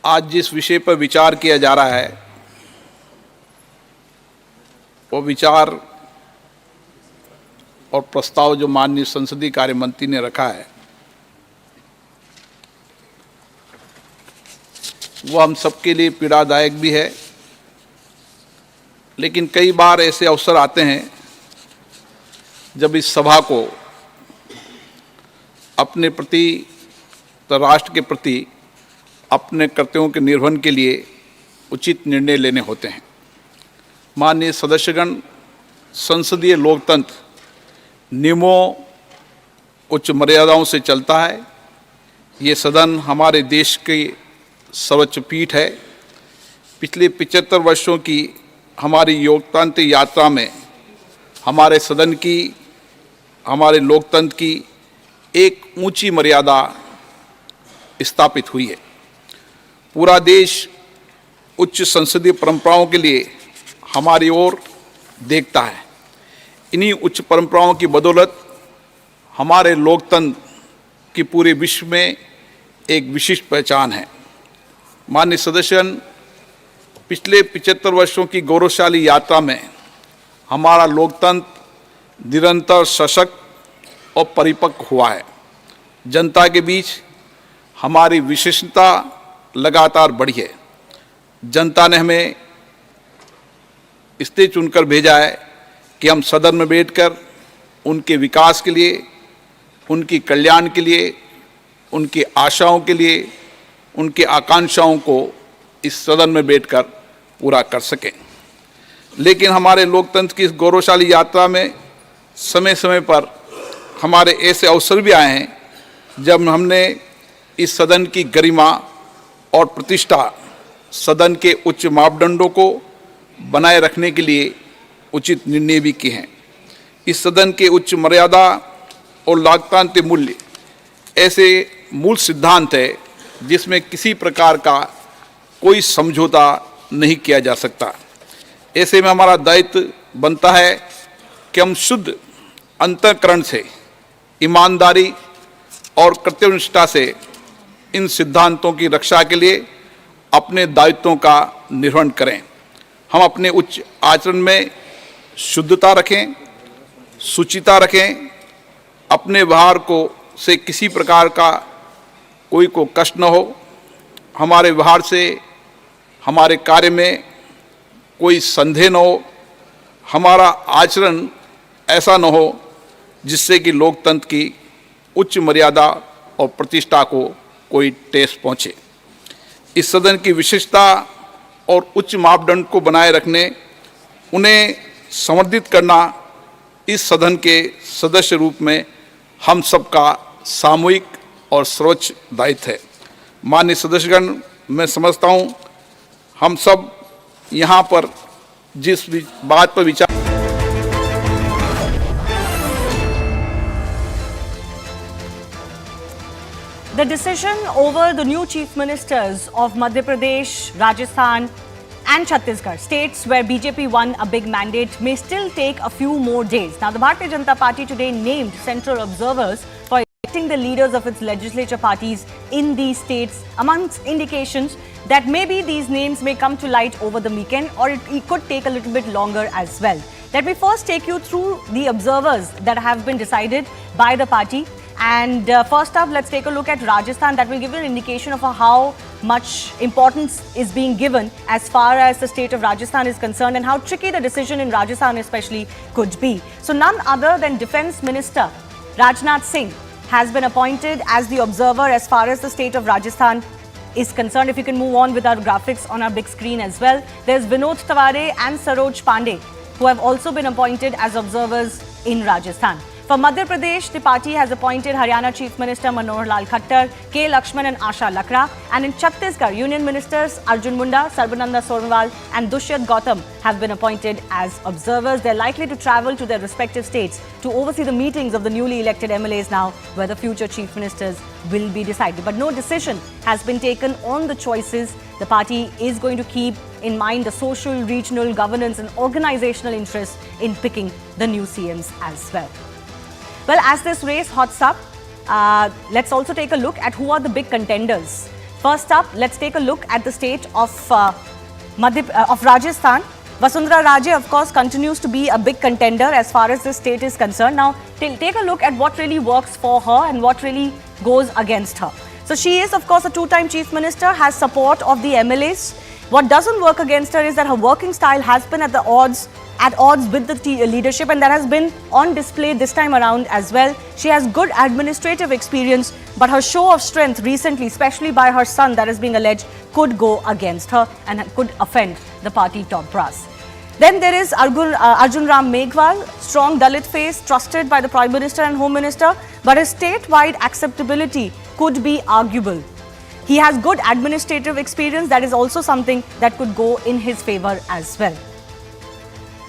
आज जिस विषय पर विचार किया जा रहा है वो विचार और प्रस्ताव जो माननीय संसदीय कार्य मंत्री ने रखा है वो हम सबके लिए पीड़ादायक भी है, लेकिन कई बार ऐसे अवसर आते हैं जब इस सभा को अपने प्रति तो राष्ट्र के प्रति अपने कर्तव्यों के निर्वहन के लिए उचित निर्णय लेने होते हैं। माननीय सदस्यगण, संसदीय लोकतंत्र नियमों उच्च मर्यादाओं से चलता है। ये सदन हमारे देश की सर्वोच्च पीठ है। पिछले 75 वर्षों की हमारी लोकतांत्रिक यात्रा में हमारे सदन की, हमारे लोकतंत्र की एक ऊंची मर्यादा स्थापित हुई है। पूरा देश उच्च संसदीय परंपराओं के लिए हमारी ओर देखता है। इन्हीं उच्च परंपराओं की बदौलत हमारे लोकतंत्र की पूरे विश्व में एक विशिष्ट पहचान है। माननीय सदस्यगण, पिछले 75 वर्षों की गौरवशाली यात्रा में हमारा लोकतंत्र निरंतर सशक्त और परिपक्व हुआ है। जनता के बीच हमारी विशिष्टता लगातार बढ़ी है। जनता ने हमें इसलिए चुनकर भेजा है कि हम सदन में बैठकर उनके विकास के लिए, उनकी कल्याण के लिए, उनकी आशाओं के लिए, उनकी आकांक्षाओं को इस सदन में बैठकर पूरा कर सकें। लेकिन हमारे लोकतंत्र की इस गौरवशाली यात्रा में समय समय पर हमारे ऐसे अवसर भी आए हैं जब हमने इस सदन की गरिमा और प्रतिष्ठा, सदन के उच्च मापदंडों को बनाए रखने के लिए उचित निर्णय भी किए हैं। इस सदन के उच्च मर्यादा और लोकतांत्रिक मूल्य ऐसे मूल सिद्धांत है जिसमें किसी प्रकार का कोई समझौता नहीं किया जा सकता। ऐसे में हमारा दायित्व बनता है कि हम शुद्ध अंतःकरण से, ईमानदारी और कर्तव्यनिष्ठा से इन सिद्धांतों की रक्षा के लिए अपने दायित्वों का निर्वहन करें। हम अपने उच्च आचरण में शुद्धता रखें, शुचिता रखें, अपने व्यवहार को से किसी प्रकार का कोई को कष्ट न हो, हमारे व्यवहार से, हमारे कार्य में कोई संदेह न हो, हमारा आचरण ऐसा न हो जिससे कि लोकतंत्र की उच्च मर्यादा और प्रतिष्ठा को कोई ठेस पहुँचे। इस सदन की विशिष्टता और उच्च मापदंड को बनाए रखने, उन्हें संवर्धित करना इस सदन के सदस्य रूप में हम सबका सामूहिक और सर्वोच्च दायित्व है। माननीय सदस्यगण, मैं समझता हूँ हम सब यहाँ पर जिस बात पर विचार The decision over the new chief ministers of Madhya Pradesh, Rajasthan and Chhattisgarh, states where BJP won a big mandate, may still take a few more days. Now, the Bharatiya Janata Party today named central observers for electing the leaders of its legislature parties in these states, amongst indications that maybe these names may come to light over the weekend, or it could take a little bit longer as well. Let me first take you through the observers that have been decided by the party. And first up, let's take a look at Rajasthan. That will give you an indication of how much importance is being given as far as the state of Rajasthan is concerned and how tricky the decision in Rajasthan especially could be. So none other than Defence Minister Rajnath Singh has been appointed as the observer as far as the state of Rajasthan is concerned. If you can move on with our graphics on our big screen as well. There's Vinod Taware and Saroj Pandey, who have also been appointed as observers in Rajasthan. For Madhya Pradesh, the party has appointed Haryana Chief Minister Manohar Lal Khattar, K. Lakshman and Asha Lakra. And in Chhattisgarh, Union Ministers Arjun Munda, Sarbananda Sonowal and Dushyant Gautam have been appointed as observers. They're likely to travel to their respective states to oversee the meetings of the newly elected MLAs now, where the future chief ministers will be decided. But no decision has been taken on the choices. The party is going to keep in mind the social, regional, governance and organizational interests in picking the new CMs as well. Well, as this race hots up, let's also take a look at who are the big contenders. First up, let's take a look at the state of Rajasthan. Vasundhara Raje, of course, continues to be a big contender as far as this state is concerned. Now, take a look at what really works for her and what really goes against her. So she is, of course, a two-time chief minister, has support of the MLAs. What doesn't work against her is that her working style has been at odds with the leadership, and that has been on display this time around as well. She has good administrative experience, but her show of strength recently, especially by her son that is being alleged, could go against her and could offend the party top brass. Then there is Arjun Ram Meghwal, strong Dalit face, trusted by the Prime Minister and Home Minister, but his statewide acceptability could be arguable. He has good administrative experience. That is also something that could go in his favor as well.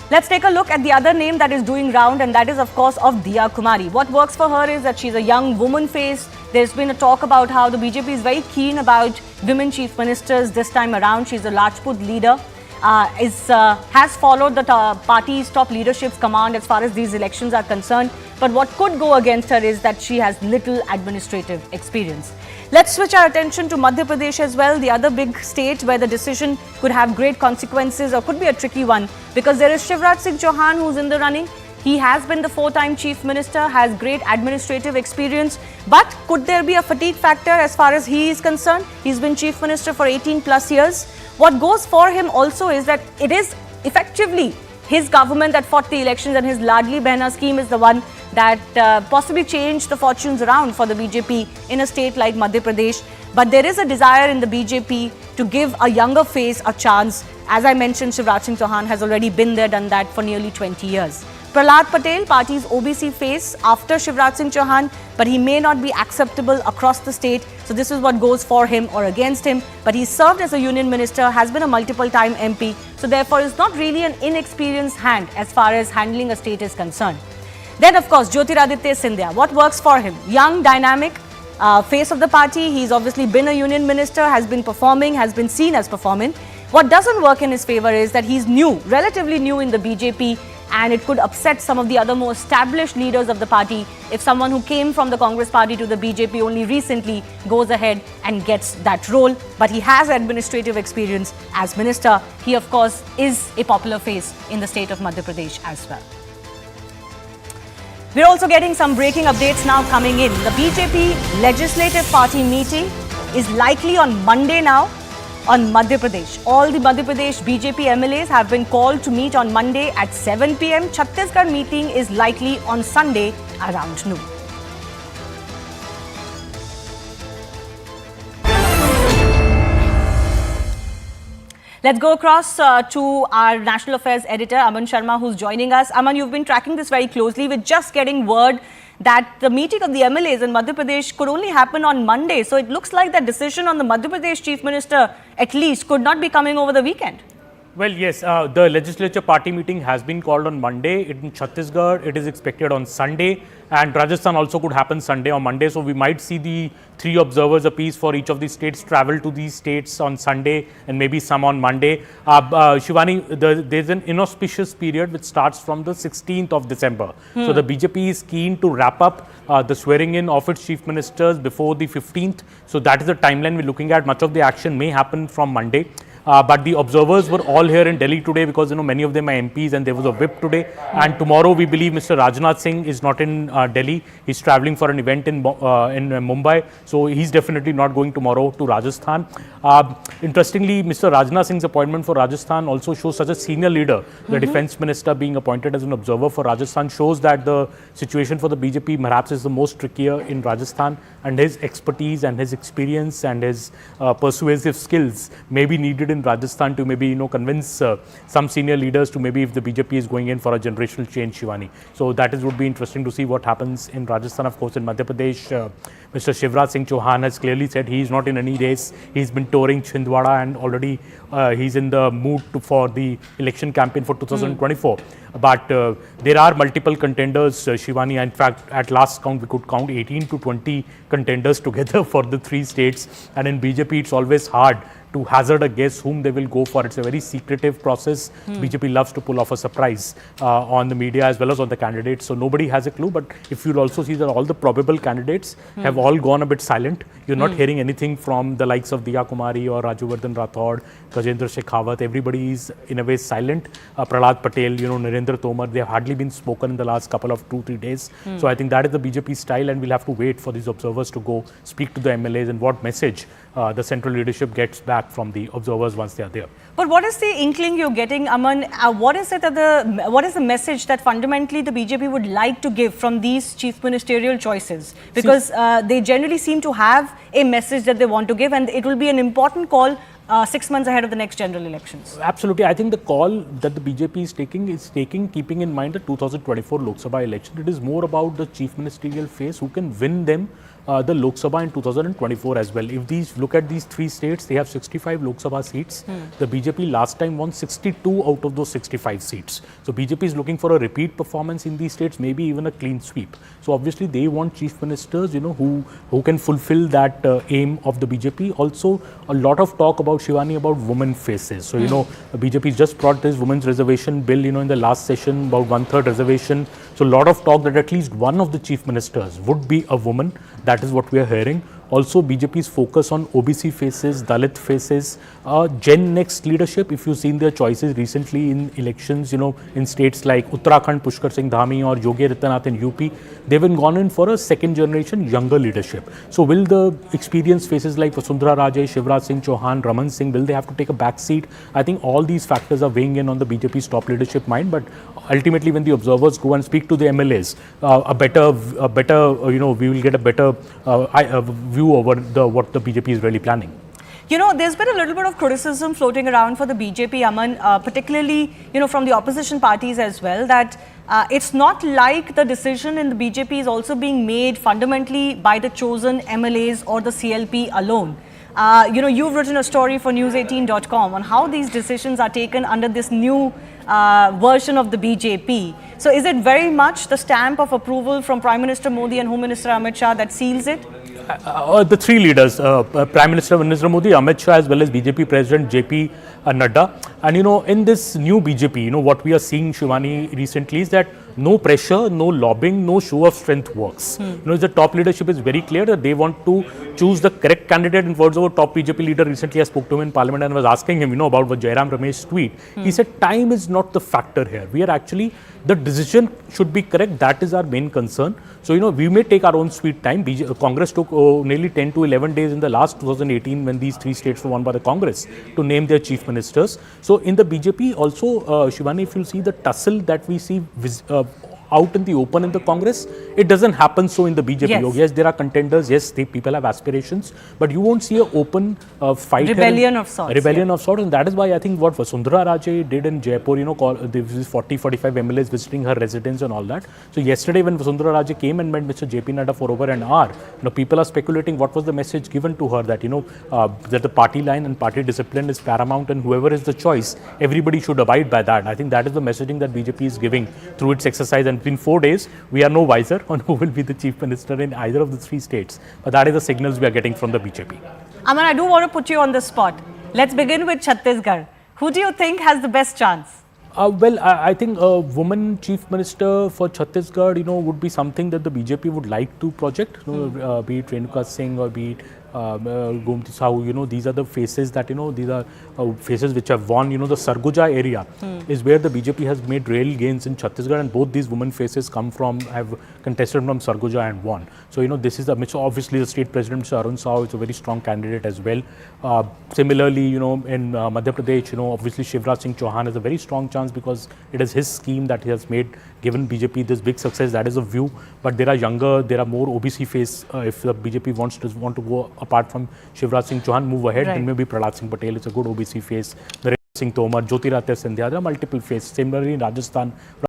Let's take a look at the other name that is doing round, and that is, of course, of Diya Kumari. What works for her is that she's a young woman face. There's been a talk about how the BJP is very keen about women chief ministers this time around. She's a Rajput leader, has followed the party's top leadership's command as far as these elections are concerned. But what could go against her is that she has little administrative experience. Let's switch our attention to Madhya Pradesh as well, the other big state where the decision could have great consequences or could be a tricky one, because there is Shivraj Singh Chauhan who's in the running. He has been the four-time chief minister, has great administrative experience, but could there be a fatigue factor as far as he is concerned? He's been chief minister for 18 plus years. What goes for him also is that it is effectively his government that fought the elections, and his Ladli Behna scheme is the one that possibly changed the fortunes around for the BJP in a state like Madhya Pradesh. But there is a desire in the BJP to give a younger face a chance. As I mentioned, Shivraj Singh Chauhan has already been there, done that for nearly 20 years. Prahlad Patel, party's OBC face after Shivraj Singh Chauhan, but he may not be acceptable across the state. So this is what goes for him or against him. But he served as a union minister, has been a multiple-time MP. So therefore, is not really an inexperienced hand as far as handling a state is concerned. Then, of course, Jyotiraditya Scindia. What works for him? Young, dynamic, face of the party. He's obviously been a union minister, has been performing, has been seen as performing. What doesn't work in his favor is that he's new, relatively new in the BJP, and it could upset some of the other more established leaders of the party if someone who came from the Congress party to the BJP only recently goes ahead and gets that role. But he has administrative experience as minister. He, of course, is a popular face in the state of Madhya Pradesh as well. We're also getting some breaking updates now coming in. The BJP Legislative Party meeting is likely on Monday now on Madhya Pradesh. All the Madhya Pradesh BJP MLAs have been called to meet on Monday at 7 p.m. Chhattisgarh meeting is likely on Sunday around noon. Let's go across to our National Affairs editor, Aman Sharma, who's joining us. Aman, you've been tracking this very closely. We're just getting word that the meeting of the MLAs in Madhya Pradesh could only happen on Monday. So it looks like that decision on the Madhya Pradesh Chief Minister, at least, could not be coming over the weekend. Well, yes, the legislature party meeting has been called on Monday. In Chhattisgarh, it is expected on Sunday, and Rajasthan also could happen Sunday or Monday. So we might see the 3 observers apiece for each of these states travel to these states on Sunday and maybe some on Monday. Shivani, there's an inauspicious period which starts from the 16th of December. So the BJP is keen to wrap up the swearing in of its chief ministers before the 15th. So that is the timeline we're looking at. Much of the action may happen from Monday. But the observers were all here in Delhi today because, many of them are MPs and there was a whip today. And tomorrow we believe Mr. Rajnath Singh is not in Delhi. He's traveling for an event in Mumbai. So he's definitely not going tomorrow to Rajasthan. Interestingly, Mr. Rajnath Singh's appointment for Rajasthan also shows such a senior leader. The defense minister being appointed as an observer for Rajasthan shows that the situation for the BJP perhaps is the most trickier in Rajasthan. and his expertise and his experience and his persuasive skills may be needed in Rajasthan to maybe convince some senior leaders to maybe if the BJP is going in for a generational change, Shivani. So that would be interesting to see what happens in Rajasthan. Of course, in Madhya Pradesh, Mr. Shivraj Singh Chauhan has clearly said he is not in any race. He's been touring Chhindwara and already he's in the mood for the election campaign for 2024. But there are multiple contenders, Shivani. In fact, at last count, we could count 18 to 20 contenders together for the 3 states. And in BJP, it's always hard to hazard a guess whom they will go for. It's a very secretive process. BJP loves to pull off a surprise on the media as well as on the candidates. So nobody has a clue. But if you'll also see that all the probable candidates have all gone a bit silent. You're not hearing anything from the likes of Diya Kumari or Rajyavardhan Rathod, Gajendra Shekhawat. Everybody is in a way silent. Prahlad Patel, Narendra Tomar, they have hardly been spoken in the last couple of 2-3 days. So I think that is the BJP style, and we'll have to wait for these observers to go speak to the MLAs and what message the central leadership gets back from the observers once they are there. But what is the inkling you're getting, Aman? What is the message that fundamentally the BJP would like to give from these chief ministerial choices? Because they generally seem to have a message that they want to give, and it will be an important call 6 months ahead of the next general elections. Absolutely. I think the call that the BJP is taking keeping in mind the 2024 Lok Sabha election. It is more about the chief ministerial phase who can win them the Lok Sabha in 2024 as well. If look at these 3 states, they have 65 Lok Sabha seats. The BJP last time won 62 out of those 65 seats. So BJP is looking for a repeat performance in these states, maybe even a clean sweep. So obviously they want chief ministers, who can fulfill that aim of the BJP. Also, a lot of talk about Shivani about women faces. So BJP just brought this women's reservation bill, in the last session, about 1/3 reservation. So a lot of talk that at least one of the chief ministers would be a woman. That is what we are hearing. Also, BJP's focus on OBC faces, Dalit faces, Gen Next leadership. If you've seen their choices recently in elections, in states like Uttarakhand, Pushkar Singh Dhami or Yogi Adityanath in UP, they've gone in for a second generation younger leadership. So will the experienced faces like Vasundhara Raje, Shivraj Singh Chauhan, Raman Singh, will they have to take a back seat? I think all these factors are weighing in on the BJP's top leadership mind. But ultimately, when the observers go and speak to the MLAs, we will get a better view over what the BJP is really planning. There's been a little bit of criticism floating around for the BJP, Aman, particularly, from the opposition parties as well, that it's not like the decision in the BJP is also being made fundamentally by the chosen MLAs or the CLP alone. You've written a story for News18.com on how these decisions are taken under this new version of the BJP. So is it very much the stamp of approval from Prime Minister Modi and Home Minister Amit Shah that seals it? The 3 leaders, Prime Minister Narendra Modi, Amit Shah, as well as BJP President JP Nadda. And in this new BJP, what we are seeing, Shivani, recently is that no pressure, no lobbying, no show of strength works. The top leadership is very clear that they want to choose the correct candidate. In words of a top BJP leader recently, I spoke to him in Parliament and was asking him, about what Jairam Ramesh's tweet. He said, time is not the factor here. We are actually, the decision should be correct. That is our main concern. So, we may take our own sweet time. Congress took nearly 10 to 11 days in the last 2018 when these 3 states were won by the Congress to name their chief ministers. So, in the BJP also, Shivani, if you see the tussle that we see out in the open in the Congress, it doesn't happen so in the BJP. Yes, there are contenders. Yes, people have aspirations, but you won't see an open fight. Rebellion of sorts. Rebellion of sorts, and that is why I think what Vasundhara Raje did in Jaipur, there was 40-45 MLAs visiting her residence and all that. So yesterday when Vasundhara Raje came and met Mr. JP Nadda for over an hour, people are speculating what was the message given to her that that the party line and party discipline is paramount, and whoever is the choice, everybody should abide by that. I think that is the messaging that BJP is giving through its exercise. And in 4 days, we are no wiser on who will be the chief minister in either of the 3 states. But that is the signals we are getting from the BJP. Aman, I do want to put you on the spot. Let's begin with Chhattisgarh. Who do you think has the best chance? I think a woman chief minister for Chhattisgarh, would be something that the BJP would like to project, be it Renuka Singh or be it Gomti Sahu, these are the faces that, these are faces which have won, the Sarguja area is where the BJP has made real gains in Chhattisgarh, and both these women faces have contested from Sarguja and won. So, this is obviously the state president, Mr. Arun Sahu, is a very strong candidate as well. Similarly, in Madhya Pradesh, obviously Shivraj Singh Chauhan has a very strong chance because it is his scheme that he has made, given BJP this big success. That is a view. But there are more OBC face. If the BJP wants to go apart from Shivraj Singh Chauhan, move ahead, then maybe Prahlad Singh Patel is a good OBC face. Narendra Singh Tomar, Jyotiradittya Scindia, there are multiple faces. Similarly in Rajasthan,